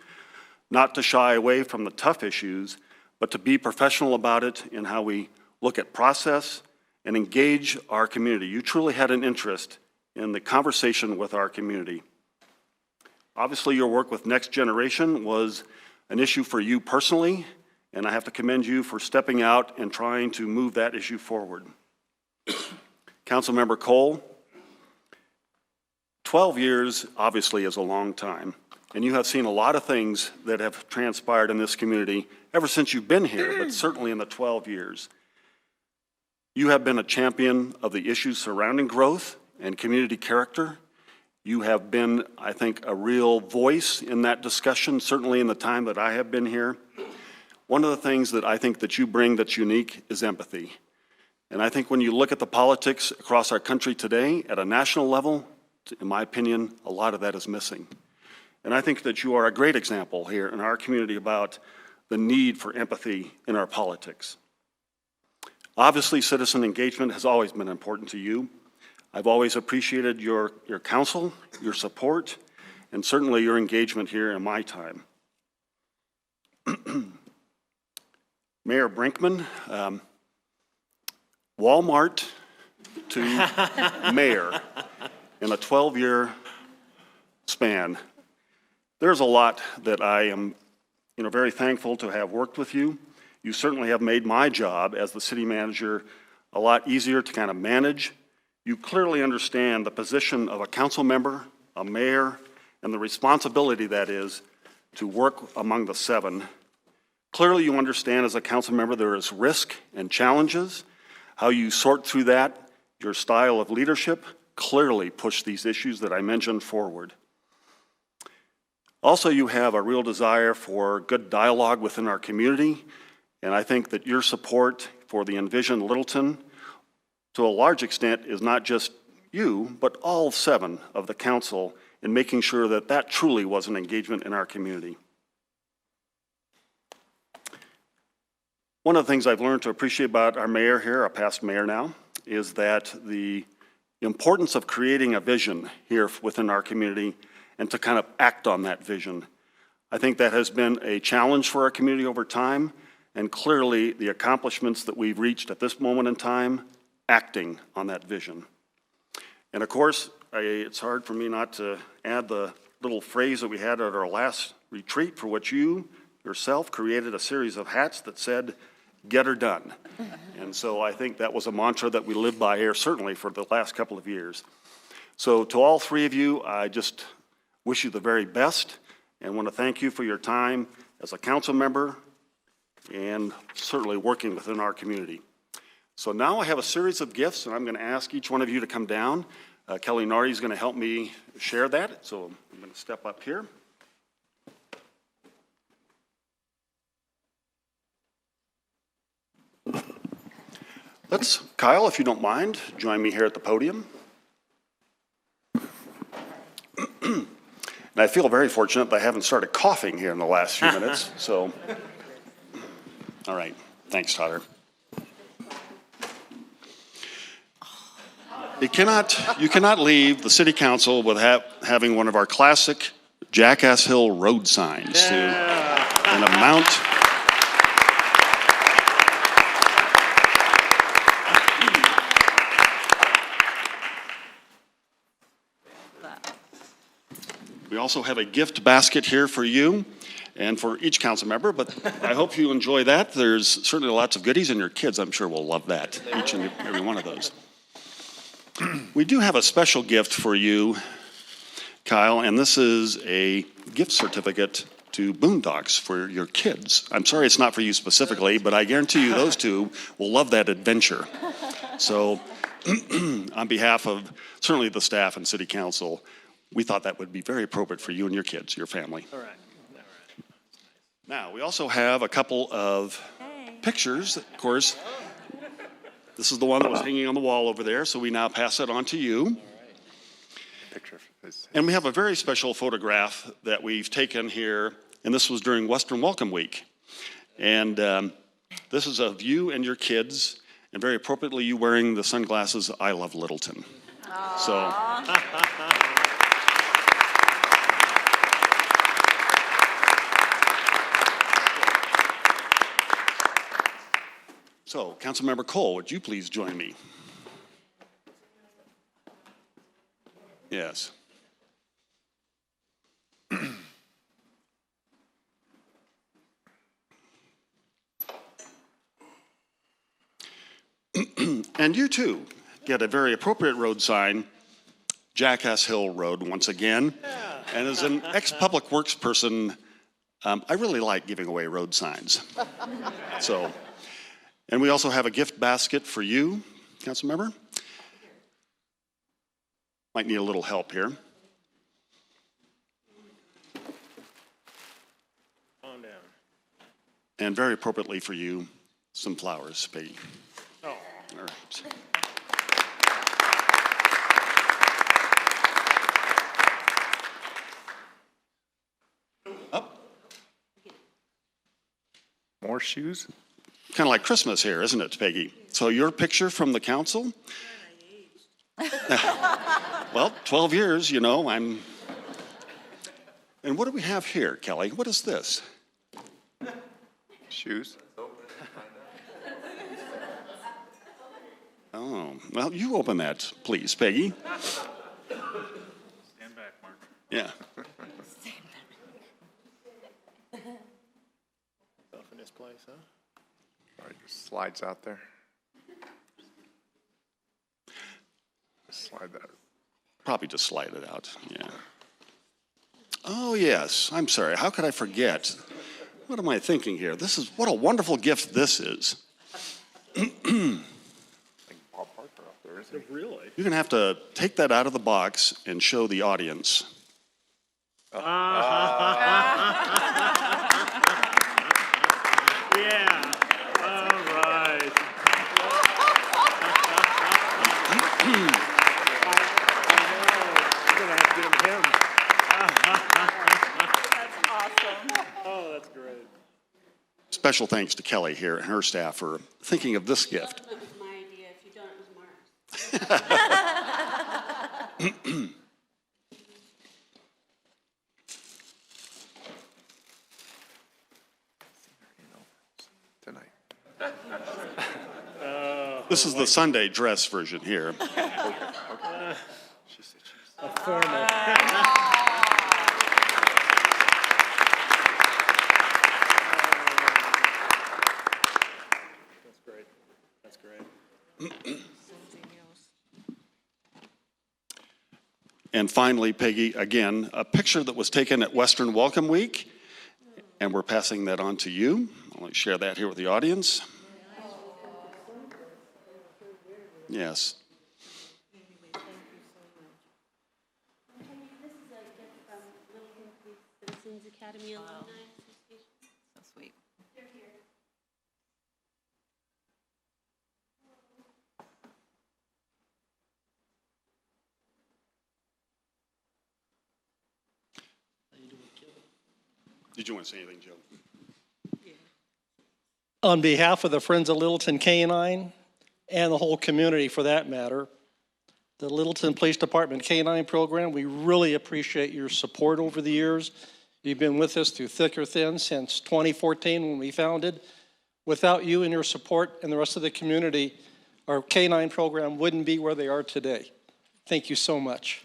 not to shy away from the tough issues, but to be professional about it in how we look at process and engage our community. You truly had an interest in the conversation with our community. Obviously, your work with Next Generation was an issue for you personally, and I have to commend you for stepping out and trying to move that issue forward. Councilmember Cole, 12 years obviously is a long time, and you have seen a lot of things that have transpired in this community ever since you've been here, but certainly in the 12 years. You have been a champion of the issues surrounding growth and community character. You have been, I think, a real voice in that discussion, certainly in the time that I have been here. One of the things that I think that you bring that's unique is empathy. And I think when you look at the politics across our country today at a national level, in my opinion, a lot of that is missing. And I think that you are a great example here in our community about the need for empathy in our politics. Obviously, citizen engagement has always been important to you. I've always appreciated your counsel, your support, and certainly your engagement here in my time. Mayor Brinkman, Walmart to mayor in a 12-year span. There's a lot that I am, very thankful to have worked with you. You certainly have made my job as the city manager a lot easier to kind of manage. You clearly understand the position of a council member, a mayor, and the responsibility that is to work among the seven. Clearly you understand as a council member there is risk and challenges. How you sort through that, your style of leadership, clearly push these issues that I mentioned forward. Also, you have a real desire for good dialogue within our community, and I think that your support for the Envision Littleton, to a large extent, is not just you, but all seven of the council in making sure that that truly was an engagement in our community. One of the things I've learned to appreciate about our mayor here, our past mayor now, is that the importance of creating a vision here within our community and to kind of act on that vision. I think that has been a challenge for our community over time, and clearly the accomplishments that we've reached at this moment in time, acting on that vision. And of course, it's hard for me not to add the little phrase that we had at our last retreat for which you yourself created a series of hats that said, "Get her done." And so I think that was a mantra that we lived by here, certainly for the last couple of years. So to all three of you, I just wish you the very best and want to thank you for your time as a council member and certainly working within our community. So now I have a series of gifts, and I'm going to ask each one of you to come down. Kelly Nardi is going to help me share that, so I'm going to step up here. Kyle, if you don't mind, join me here at the podium. And I feel very fortunate that I haven't started coughing here in the last few minutes, so. All right, thanks, Tyler. You cannot leave the city council without having one of our classic Jackass Hill road signs to an amount. We also have a gift basket here for you and for each council member, but I hope you enjoy that. There's certainly lots of goodies, and your kids, I'm sure, will love that, each and every one of those. We do have a special gift for you, Kyle, and this is a gift certificate to Boondocks for your kids. I'm sorry it's not for you specifically, but I guarantee you those two will love that adventure. So on behalf of certainly the staff and city council, we thought that would be very appropriate for you and your kids, your family. All right. Now, we also have a couple of pictures, of course. This is the one that was hanging on the wall over there, so we now pass it on to you. And we have a very special photograph that we've taken here, and this was during Western Welcome Week. And this is of you and your kids, and very appropriately, you wearing the sunglasses, "I Love Littleton." So. So, Councilmember Cole, would you please join me? Yes. And you too get a very appropriate road sign Jackass Hill Road once again. And as an ex-public works person, I really like giving away road signs. So, and we also have a gift basket for you, council member. Might need a little help here. Calm down. And very appropriately for you, some flowers, Peggy. Oh. All right. More shoes? Kind of like Christmas here, isn't it, Peggy? So your picture from the council? Well, 12 years, you know, I'm... And what do we have here, Kelly? What is this? Shoes? Oh, well, you open that, please, Peggy. Stand back, Mark. Yeah. Stuff in this place, huh? All right, slides out there. Slide that. Probably just slide it out, yeah. Oh, yes, I'm sorry, how could I forget? What am I thinking here? This is, what a wonderful gift this is. Really? You're going to have to take that out of the box and show the audience. Yeah, all right. You're going to have to give him. That's awesome. Oh, that's great. Special thanks to Kelly here and her staff for thinking of this gift. That was my idea. If you don't, it was Mark's. Tonight. This is the Sunday dress version here. A formal. That's great. That's great. And finally, Peggy, again, a picture that was taken at Western Welcome Week, and we're passing that on to you. I'll let you share that here with the audience. Yes. This is a gift from Littleton Citizens Academy Alumni Association. So sweet. They're here. Did you want to say anything, Joe? On behalf of the Friends of Littleton Canine and the whole community for that matter, the Littleton Police Department Canine Program, we really appreciate your support over the years. You've been with us through thick or thin since 2014 when we founded. Without you and your support and the rest of the community, our canine program wouldn't be where they are today. Thank you so much.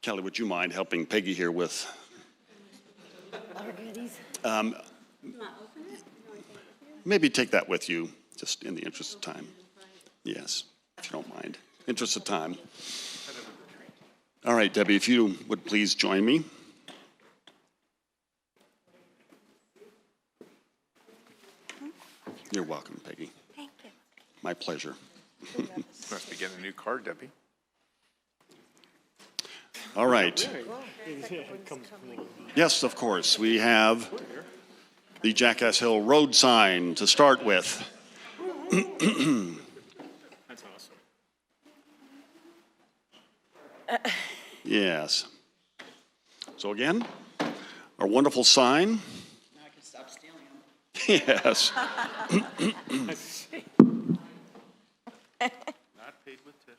Kelly, would you mind helping Peggy here with? Our goodies. Um, Not open it? maybe take that with you, just in the interest of time. Yes, if you don't mind. Interest of time. All right, Debbie, if you would please join me. You're welcome, Peggy. Thank you. My pleasure. Must be getting a new car, Debbie. All right. Yes, of course. We have the Jackass Hill Road sign to start with. That's awesome. Yes. So again, our wonderful sign. Now I can stop stealing them. Yes. Not paid with TIF.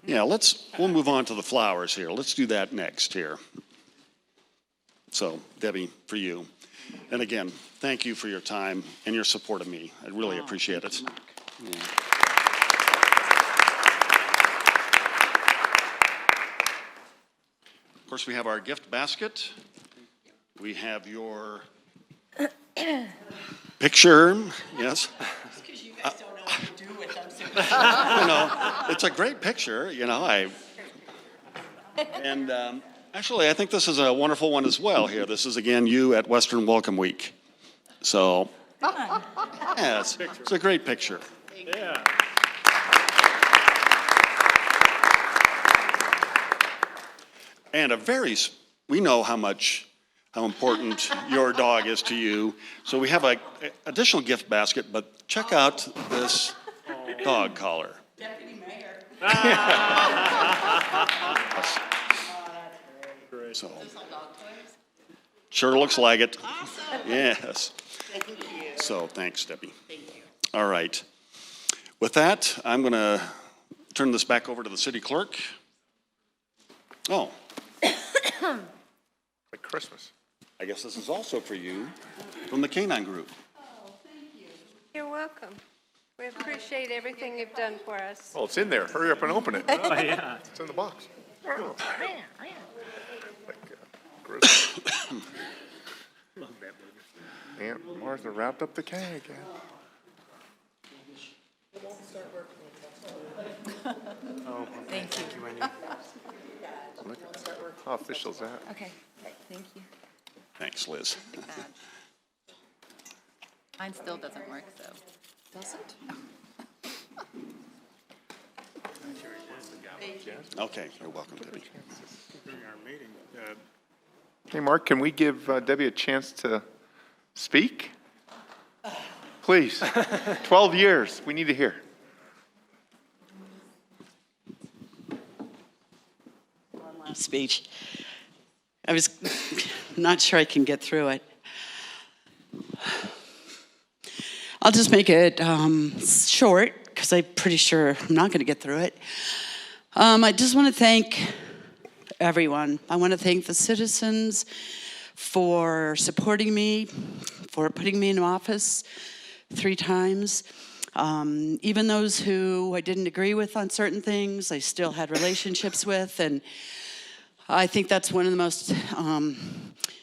Yeah, we'll move on to the flowers here. Let's do that next here. So, Debbie, for you. And again, thank you for your time and your support of me. I really appreciate it. Yeah. Of course, we have our gift basket. We have your picture, yes. Because you guys don't know what to do with them. You know, it's a great picture, and actually, I think this is a wonderful one as well here. This is, again, you at Western Welcome Week. So, yeah, it's a great picture. Yeah. And we know how important your dog is to you. So we have an additional gift basket, but check out this dog collar. Deputy Mayor. So, sure looks like it. Yes. Thank you. So, thanks, Debbie. Thank you. All right. With that, I'm going to turn this back over to the city clerk. Oh. Like Christmas. I guess this is also for you from the Canine Group. You're welcome. We appreciate everything you've done for us. Oh, it's in there. Hurry up and open it. Oh, yeah. It's in the box. Aunt Martha wrapped up the K again. Oh, Thank you. Wendy. Look at that. How official is that? Okay, thank you. Thanks, Liz. Mine still doesn't work, so. Doesn't? Okay, you're welcome, Debbie. Hey, Mark, can we give Debbie a chance to speak? Please. 12 years. We need to hear. Speech. I was not sure I can get through it. I'll just make it short because I'm pretty sure I'm not going to get through it. I just want to thank everyone. I want to thank the citizens for supporting me, for putting me in office 3 times. Even those who I didn't agree with on certain things, I still had relationships with, and I think that's one of the most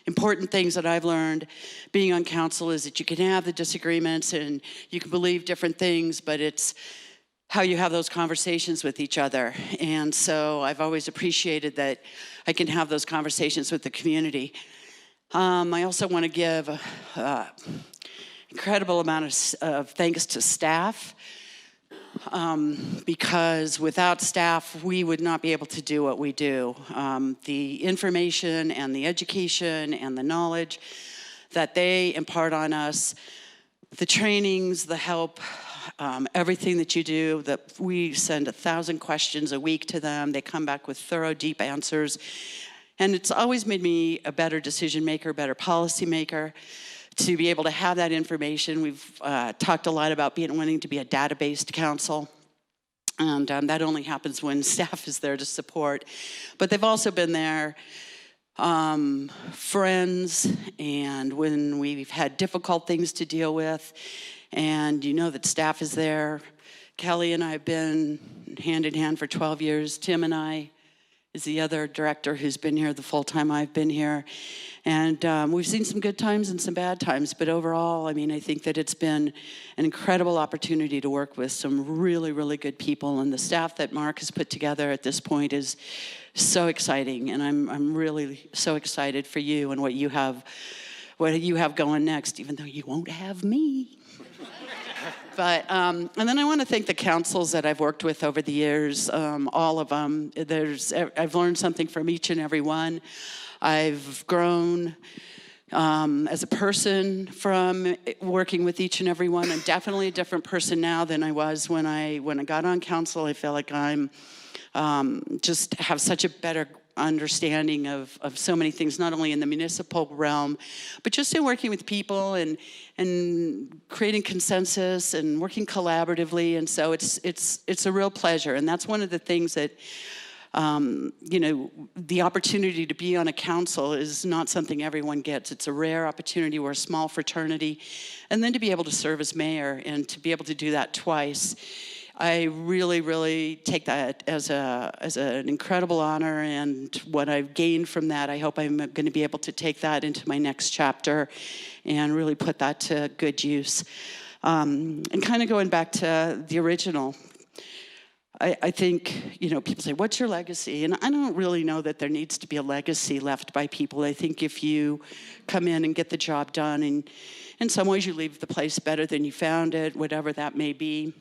important things that I've learned being on council is that you can have the disagreements and you can believe different things, but it's how you have those conversations with each other. And so I've always appreciated that I can have those conversations with the community. I also want to give an incredible amount of thanks to staff. Because without staff, we would not be able to do what we do. The information and the education and the knowledge that they impart on us, the trainings, the help, everything that you do, that we send 1,000 questions a week to them. They come back with thorough, deep answers. And it's always made me a better decision maker, better policy maker, to be able to have that information. We've talked a lot about wanting to be a data-based council, and that only happens when staff is there to support. But they've also been there, friends, and when we've had difficult things to deal with, and you know that staff is there. Kelly and I have been hand in hand for 12 years. Tim and I is the other director who's been here the full time I've been here. And we've seen some good times and some bad times, but overall, I mean, I think that it's been an incredible opportunity to work with some really, really good people, and the staff that Mark has put together at this point is so exciting, and I'm really so excited for you and what you have going next, even though you won't have me. But, and then I want to thank the councils that I've worked with over the years, all of them. I've learned something from each and every one. I've grown as a person from working with each and every one. I'm definitely a different person now than I was when I got on council. I feel like I'm just have such a better understanding of so many things, not only in the municipal realm, but just in working with people and creating consensus and working collaboratively. And so it's a real pleasure. And that's one of the things that, the opportunity to be on a council is not something everyone gets. It's a rare opportunity. We're a small fraternity. And then to be able to serve as mayor and to be able to do that twice, I really, really take that as an incredible honor, and what I've gained from that, I hope I'm going to be able to take that into my next chapter and really put that to good use. And kind of going back to the original, I think, people say, what's your legacy? And I don't really know that there needs to be a legacy left by people. I think if you come in and get the job done, and in some ways you leave the place better than you found it, whatever that may be,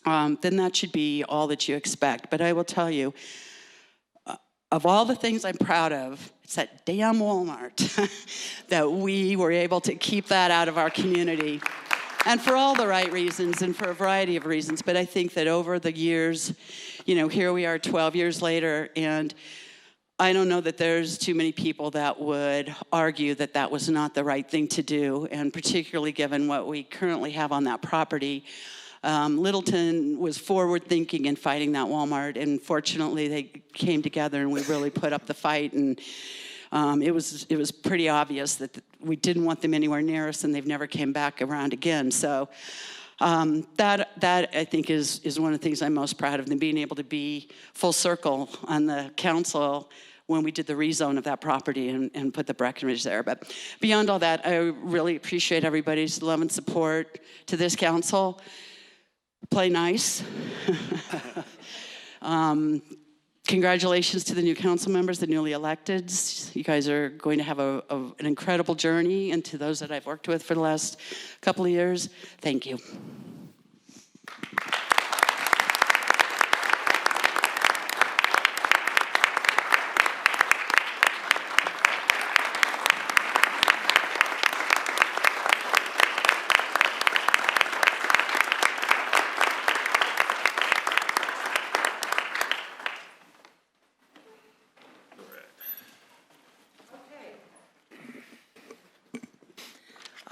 then that should be all that you expect. But I will tell you, of all the things I'm proud of, it's that damn Walmart that we were able to keep that out of our community. And for all the right reasons and for a variety of reasons. But I think that over the years, here we are 12 years later, and I don't know that there's too many people that would argue that that was not the right thing to do, and particularly given what we currently have on that property. Littleton was forward-thinking in fighting that Walmart, and fortunately they came together and we really put up the fight, and it was pretty obvious that we didn't want them anywhere near us, and they've never came back around again. So that I think is one of the things I'm most proud of, them being able to be full circle on the council when we did the rezone of that property and put the Breckenridge there. But beyond all that, I really appreciate everybody's love and support to this council. Play nice. Congratulations to the new council members, the newly electeds. You guys are going to have an incredible journey, and to those that I've worked with for the last couple of years, thank you.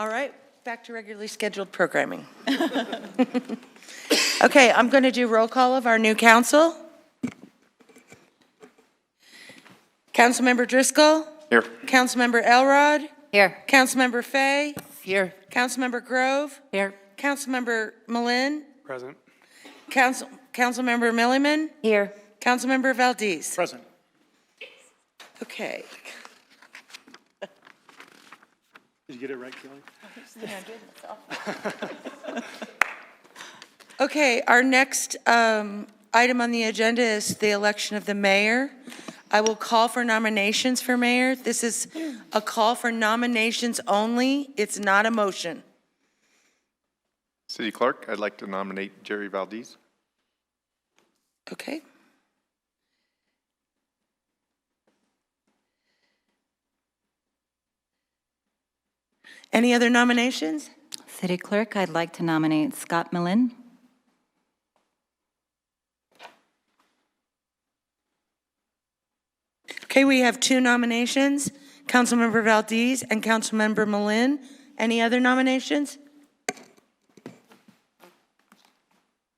All right, back to regularly scheduled programming. Okay, I'm going to do roll call of our new council. Councilmember Driscoll? Here. Councilmember Elrod? Here. Councilmember Fay? Here. Councilmember Grove? Here. Councilmember Malin? Present. Councilmember Milliman? Here. Councilmember Valdez? Present. Okay. Did you get it right, Kelly? Okay, our next item on the agenda is the election of the mayor. I will call for nominations for mayor. This is a call for nominations only. It's not a motion. City Clerk, I'd like to nominate Jerry Valdez. Okay. Any other nominations? City Clerk, I'd like to nominate Scott Millen. Okay, we have two nominations, Councilmember Valdez and Councilmember Malin. Any other nominations?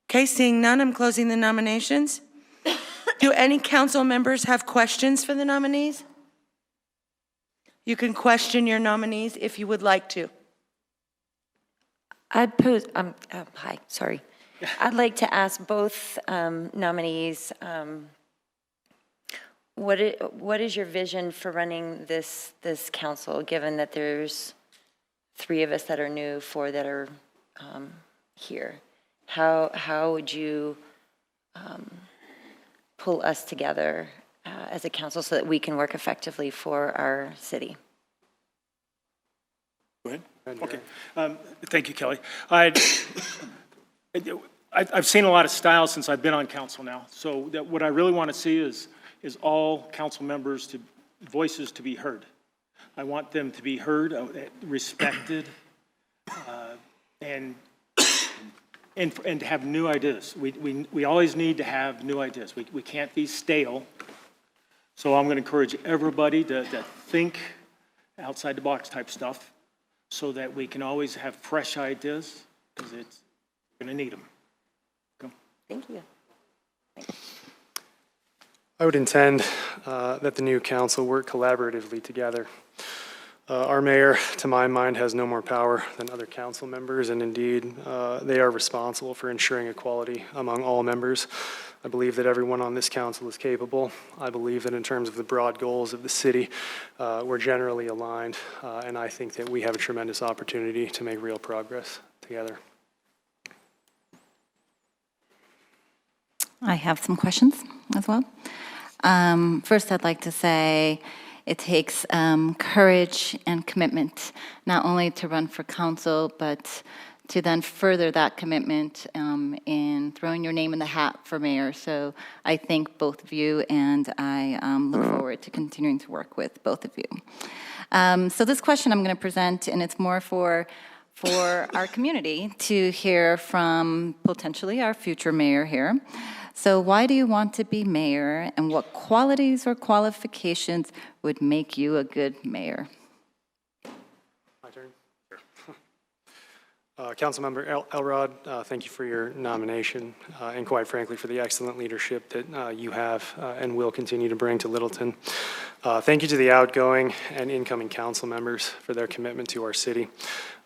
Okay, seeing none, I'm closing the nominations. Do any council members have questions for the nominees? You can question your nominees if you would like to. I'd pose, hi, sorry. I'd like to ask both nominees, what is your vision for running this council, given that there's 3 of us that are new, 4 that are here? How would you pull us together as a council so that we can work effectively for our city? Go ahead. Okay. Thank you, Kelly. I've seen a lot of styles since I've been on council now. So what I really want to see is all council members' voices to be heard. I want them to be heard, respected, and to have new ideas. We always need to have new ideas. We can't be stale. So I'm going to encourage everybody to think outside the box type stuff, so that we can always have fresh ideas, because we're going to need them. Go. Thank you. I would intend that the new council work collaboratively together. Our mayor, to my mind, has no more power than other council members, and indeed, they are responsible for ensuring equality among all members. I believe that everyone on this council is capable. I believe that in terms of the broad goals of the city, we're generally aligned, and I think that we have a tremendous opportunity to make real progress together. I have some questions as well. First, I'd like to say it takes courage and commitment, not only to run for council, but to then further that commitment in throwing your name in the hat for mayor. So I thank both of you, and I look forward to continuing to work with both of you. So this question I'm going to present, and it's more for our community to hear from potentially our future mayor here. So why do you want to be mayor, and what qualities or qualifications would make you a good mayor? My turn? Sure. Councilmember Elrod, thank you for your nomination, and quite frankly for the excellent leadership that you have and will continue to bring to Littleton. Thank you to the outgoing and incoming council members for their commitment to our city.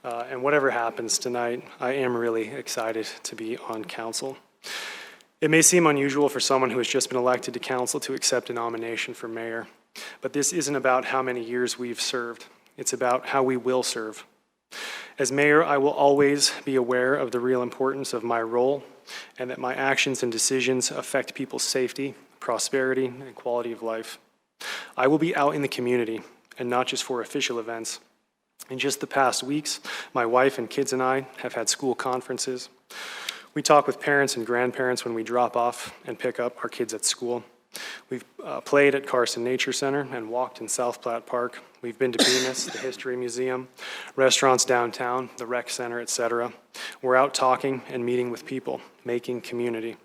And whatever happens tonight, I am really excited to be on council. It may seem unusual for someone who has just been elected to council to accept a nomination for mayor, but this isn't about how many years we've served. It's about how we will serve. As mayor, I will always be aware of the real importance of my role and that my actions and decisions affect people's safety, prosperity, and quality of life. I will be out in the community and not just for official events. In just the past weeks, my wife and kids and I have had school conferences. We talk with parents and grandparents when we drop off and pick up our kids at school. We've played at Carson Nature Center and walked in South Platte Park. We've been to Bemis, the History Museum, restaurants downtown, the rec center, etc. We're out talking and meeting with people, making community.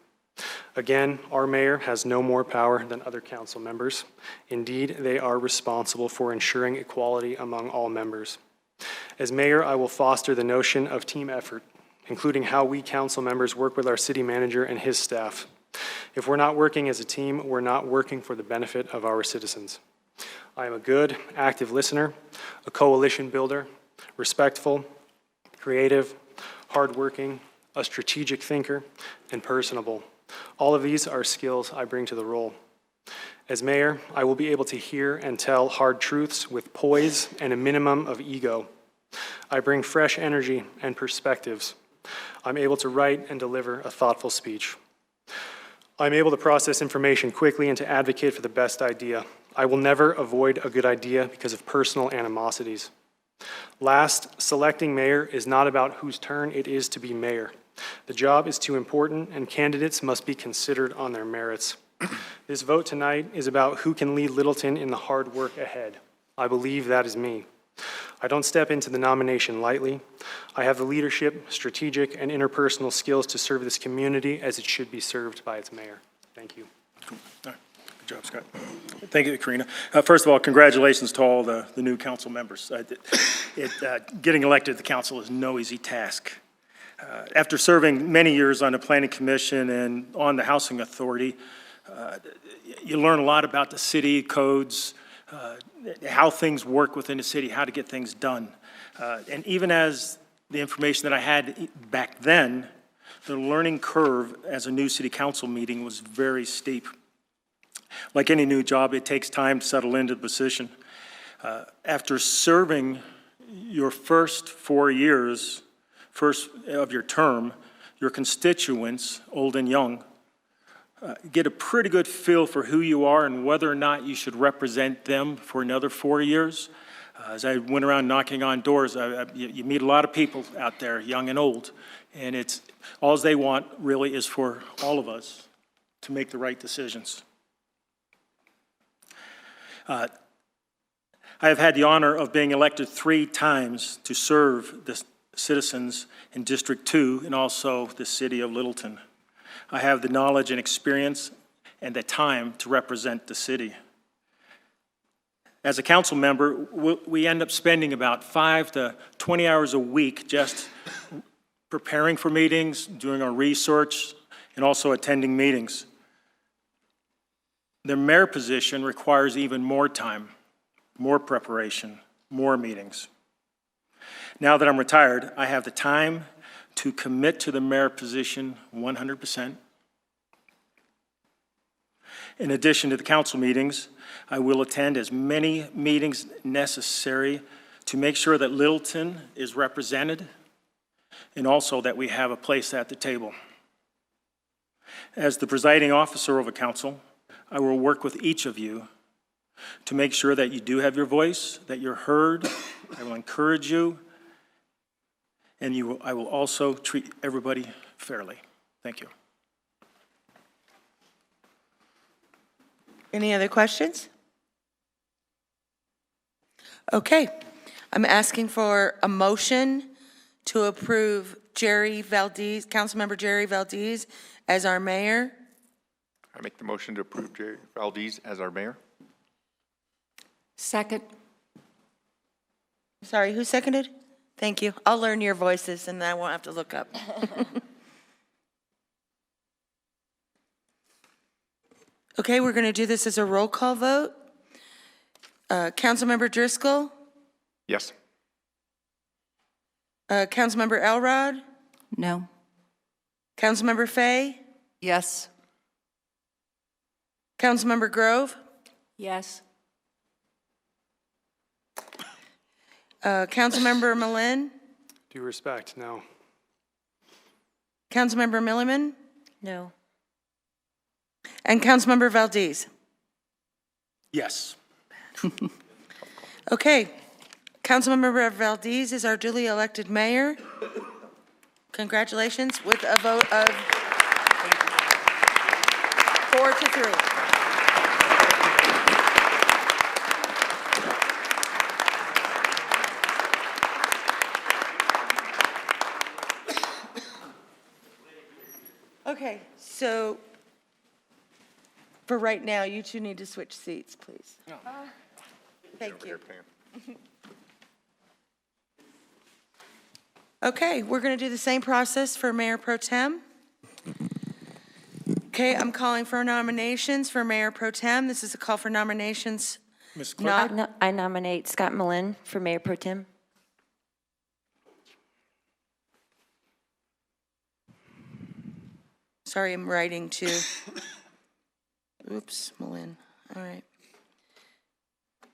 Again, our mayor has no more power than other council members. Indeed, they are responsible for ensuring equality among all members. As mayor, I will foster the notion of team effort, including how we council members work with our city manager and his staff. If we're not working as a team, we're not working for the benefit of our citizens. I am a good, active listener, a coalition builder, respectful, creative, hardworking, a strategic thinker, and personable. All of these are skills I bring to the role. As mayor, I will be able to hear and tell hard truths with poise and a minimum of ego. I bring fresh energy and perspectives. I'm able to write and deliver a thoughtful speech. I'm able to process information quickly and to advocate for the best idea. I will never avoid a good idea because of personal animosities. Last, selecting mayor is not about whose turn it is to be mayor. The job is too important, and candidates must be considered on their merits. This vote tonight is about who can lead Littleton in the hard work ahead. I believe that is me. I don't step into the nomination lightly. I have the leadership, strategic, and interpersonal skills to serve this community as it should be served by its mayor. Thank you. All right. Good job, Scott. Thank you, Karina. First of all, congratulations to all the new council members. Getting elected to the council is no easy task. After serving many years on the Planning Commission and on the Housing Authority, you learn a lot about the city codes, how things work within the city, how to get things done. And even as the information that I had back then, the learning curve as a new city council meeting was very steep. Like any new job, it takes time to settle into the position. After serving your first 4 years, first of your term, your constituents, old and young, get a pretty good feel for who you are and whether or not you should represent them for another 4 years. As I went around knocking on doors, you meet a lot of people out there, young and old, and it's all they want really is for all of us to make the right decisions. I have had the honor of being elected 3 times to serve the citizens in District 2 and also the city of Littleton. I have the knowledge and experience and the time to represent the city. As a council member, we end up spending about 5 to 20 hours a week just preparing for meetings, doing our research, and also attending meetings. The mayor position requires even more time, more preparation, more meetings. Now that I'm retired, I have the time to commit to the mayor position 100%. In addition to the council meetings, I will attend as many meetings necessary to make sure that Littleton is represented and also that we have a place at the table. As the presiding officer of a council, I will work with each of you to make sure that you do have your voice, that you're heard. I will encourage you, and I will also treat everybody fairly. Thank you. Any other questions? Okay, I'm asking for a motion to approve Jerry Valdez, Councilmember Jerry Valdez as our mayor. I make the motion to approve Jerry Valdez as our mayor. Second. Sorry, who seconded? Thank you. I'll learn your voices and I won't have to look up. Okay, we're going to do this as a roll call vote. Councilmember Driscoll? Yes. Councilmember Elrod? No. Councilmember Fay? Yes. Councilmember Grove? Yes. Councilmember Malin? Due respect, no. Councilmember Milliman? No. And Councilmember Valdez? Yes. Okay, Councilmember Valdez is our duly elected mayor. Congratulations, with a vote of 4-3. Okay, so for right now, you two need to switch seats, please. Thank you. Okay, we're going to do the same process for Mayor Pro Tem. Okay, I'm calling for nominations for Mayor Pro Tem. This is a call for nominations. Ms. Clerk? I nominate Scott Malin for Mayor Pro Tem. Sorry, I'm writing too. Oops, Malin. All right.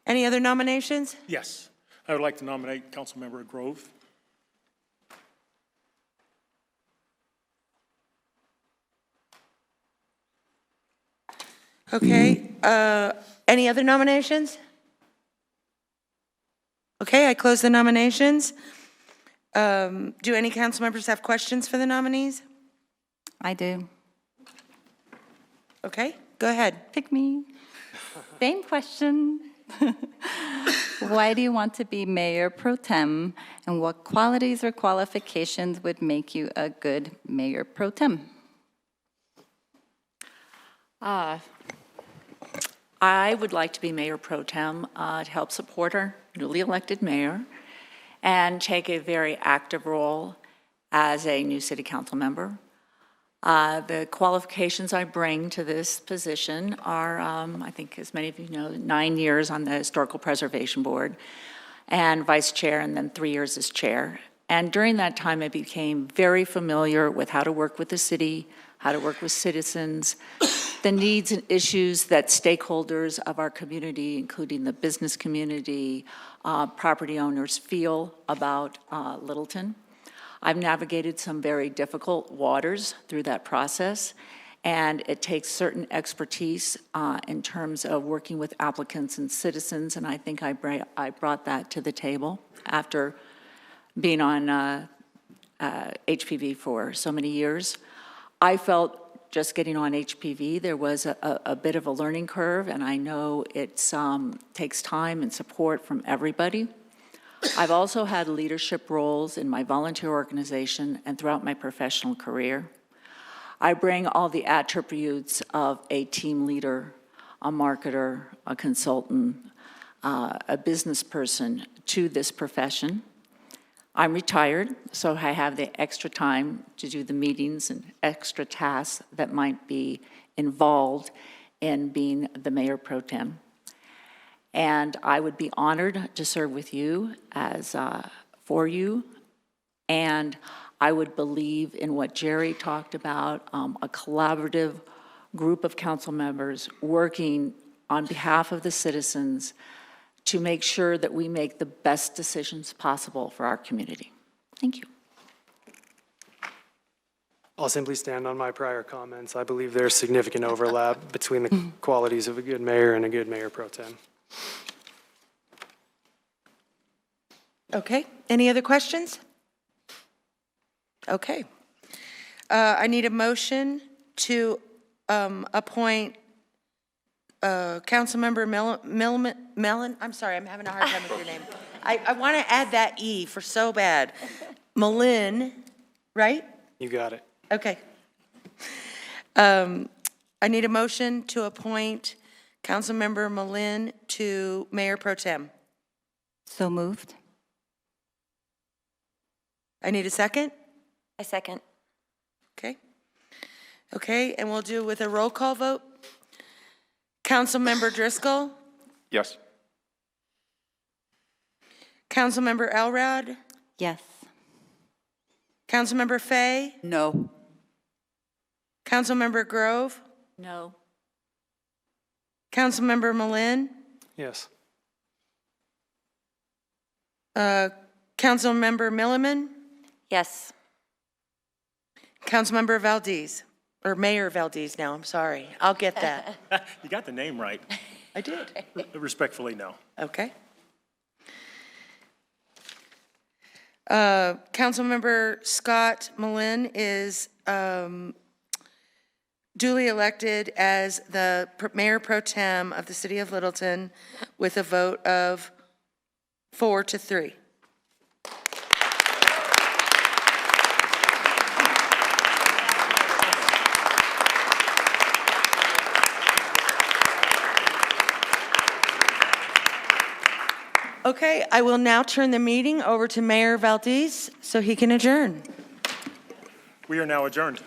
Any other nominations? Yes. I would like to nominate Councilmember Grove. Okay, any other nominations? Okay, I close the nominations. Do any council members have questions for the nominees? I do. Okay, go ahead. Pick me. Same question. Why do you want to be Mayor Pro Tem, and what qualities or qualifications would make you a good Mayor Pro Tem? I would like to be Mayor Pro Tem to help support our newly elected mayor and take a very active role as a new city council member. The qualifications I bring to this position are, I think as many of you know, 9 years on the Historical Preservation Board and vice chair, and then 3 years as chair. And during that time, I became very familiar with how to work with the city, how to work with citizens, the needs and issues that stakeholders of our community, including the business community, property owners, feel about Littleton. I've navigated some very difficult waters through that process, and it takes certain expertise in terms of working with applicants and citizens, and I think I brought that to the table after being on HPV for so many years. I felt just getting on HPV, there was a bit of a learning curve, and I know it takes time and support from everybody. I've also had leadership roles in my volunteer organization and throughout my professional career. I bring all the attributes of a team leader, a marketer, a consultant, a business person to this profession. I'm retired, so I have the extra time to do the meetings and extra tasks that might be involved in being the Mayor Pro Tem. And I would be honored to serve with you for you. And I would believe in what Jerry talked about, a collaborative group of council members working on behalf of the citizens to make sure that we make the best decisions possible for our community. Thank you. I'll simply stand on my prior comments. I believe there's significant overlap between the qualities of a good mayor and a good mayor pro tem. Okay, any other questions? Okay. I need a motion to appoint Councilmember Mellon, I'm sorry, I'm having a hard time with your name. I want to add that E for so bad. Malin, right? You got it. Okay. I need a motion to appoint Councilmember Malin to Mayor Pro Tem. So moved. I need a second? I second. Okay. Okay, and we'll do with a roll call vote. Councilmember Driscoll, Yes. Councilmember Elrod, Yes. Councilmember Fay, No. Councilmember Grove, No. Councilmember Malin, Yes. Councilmember Milliman, Yes. Councilmember Valdez, or Mayor Valdez now, I'm sorry. I'll get that. You got the name right. I did. Respectfully, no. Okay. Councilmember Scott Malin is duly elected as the Mayor Pro Tem of the City of Littleton with a vote of 4-3. Okay, I will now turn the meeting over to Mayor Valdez so he can adjourn. We are now adjourned.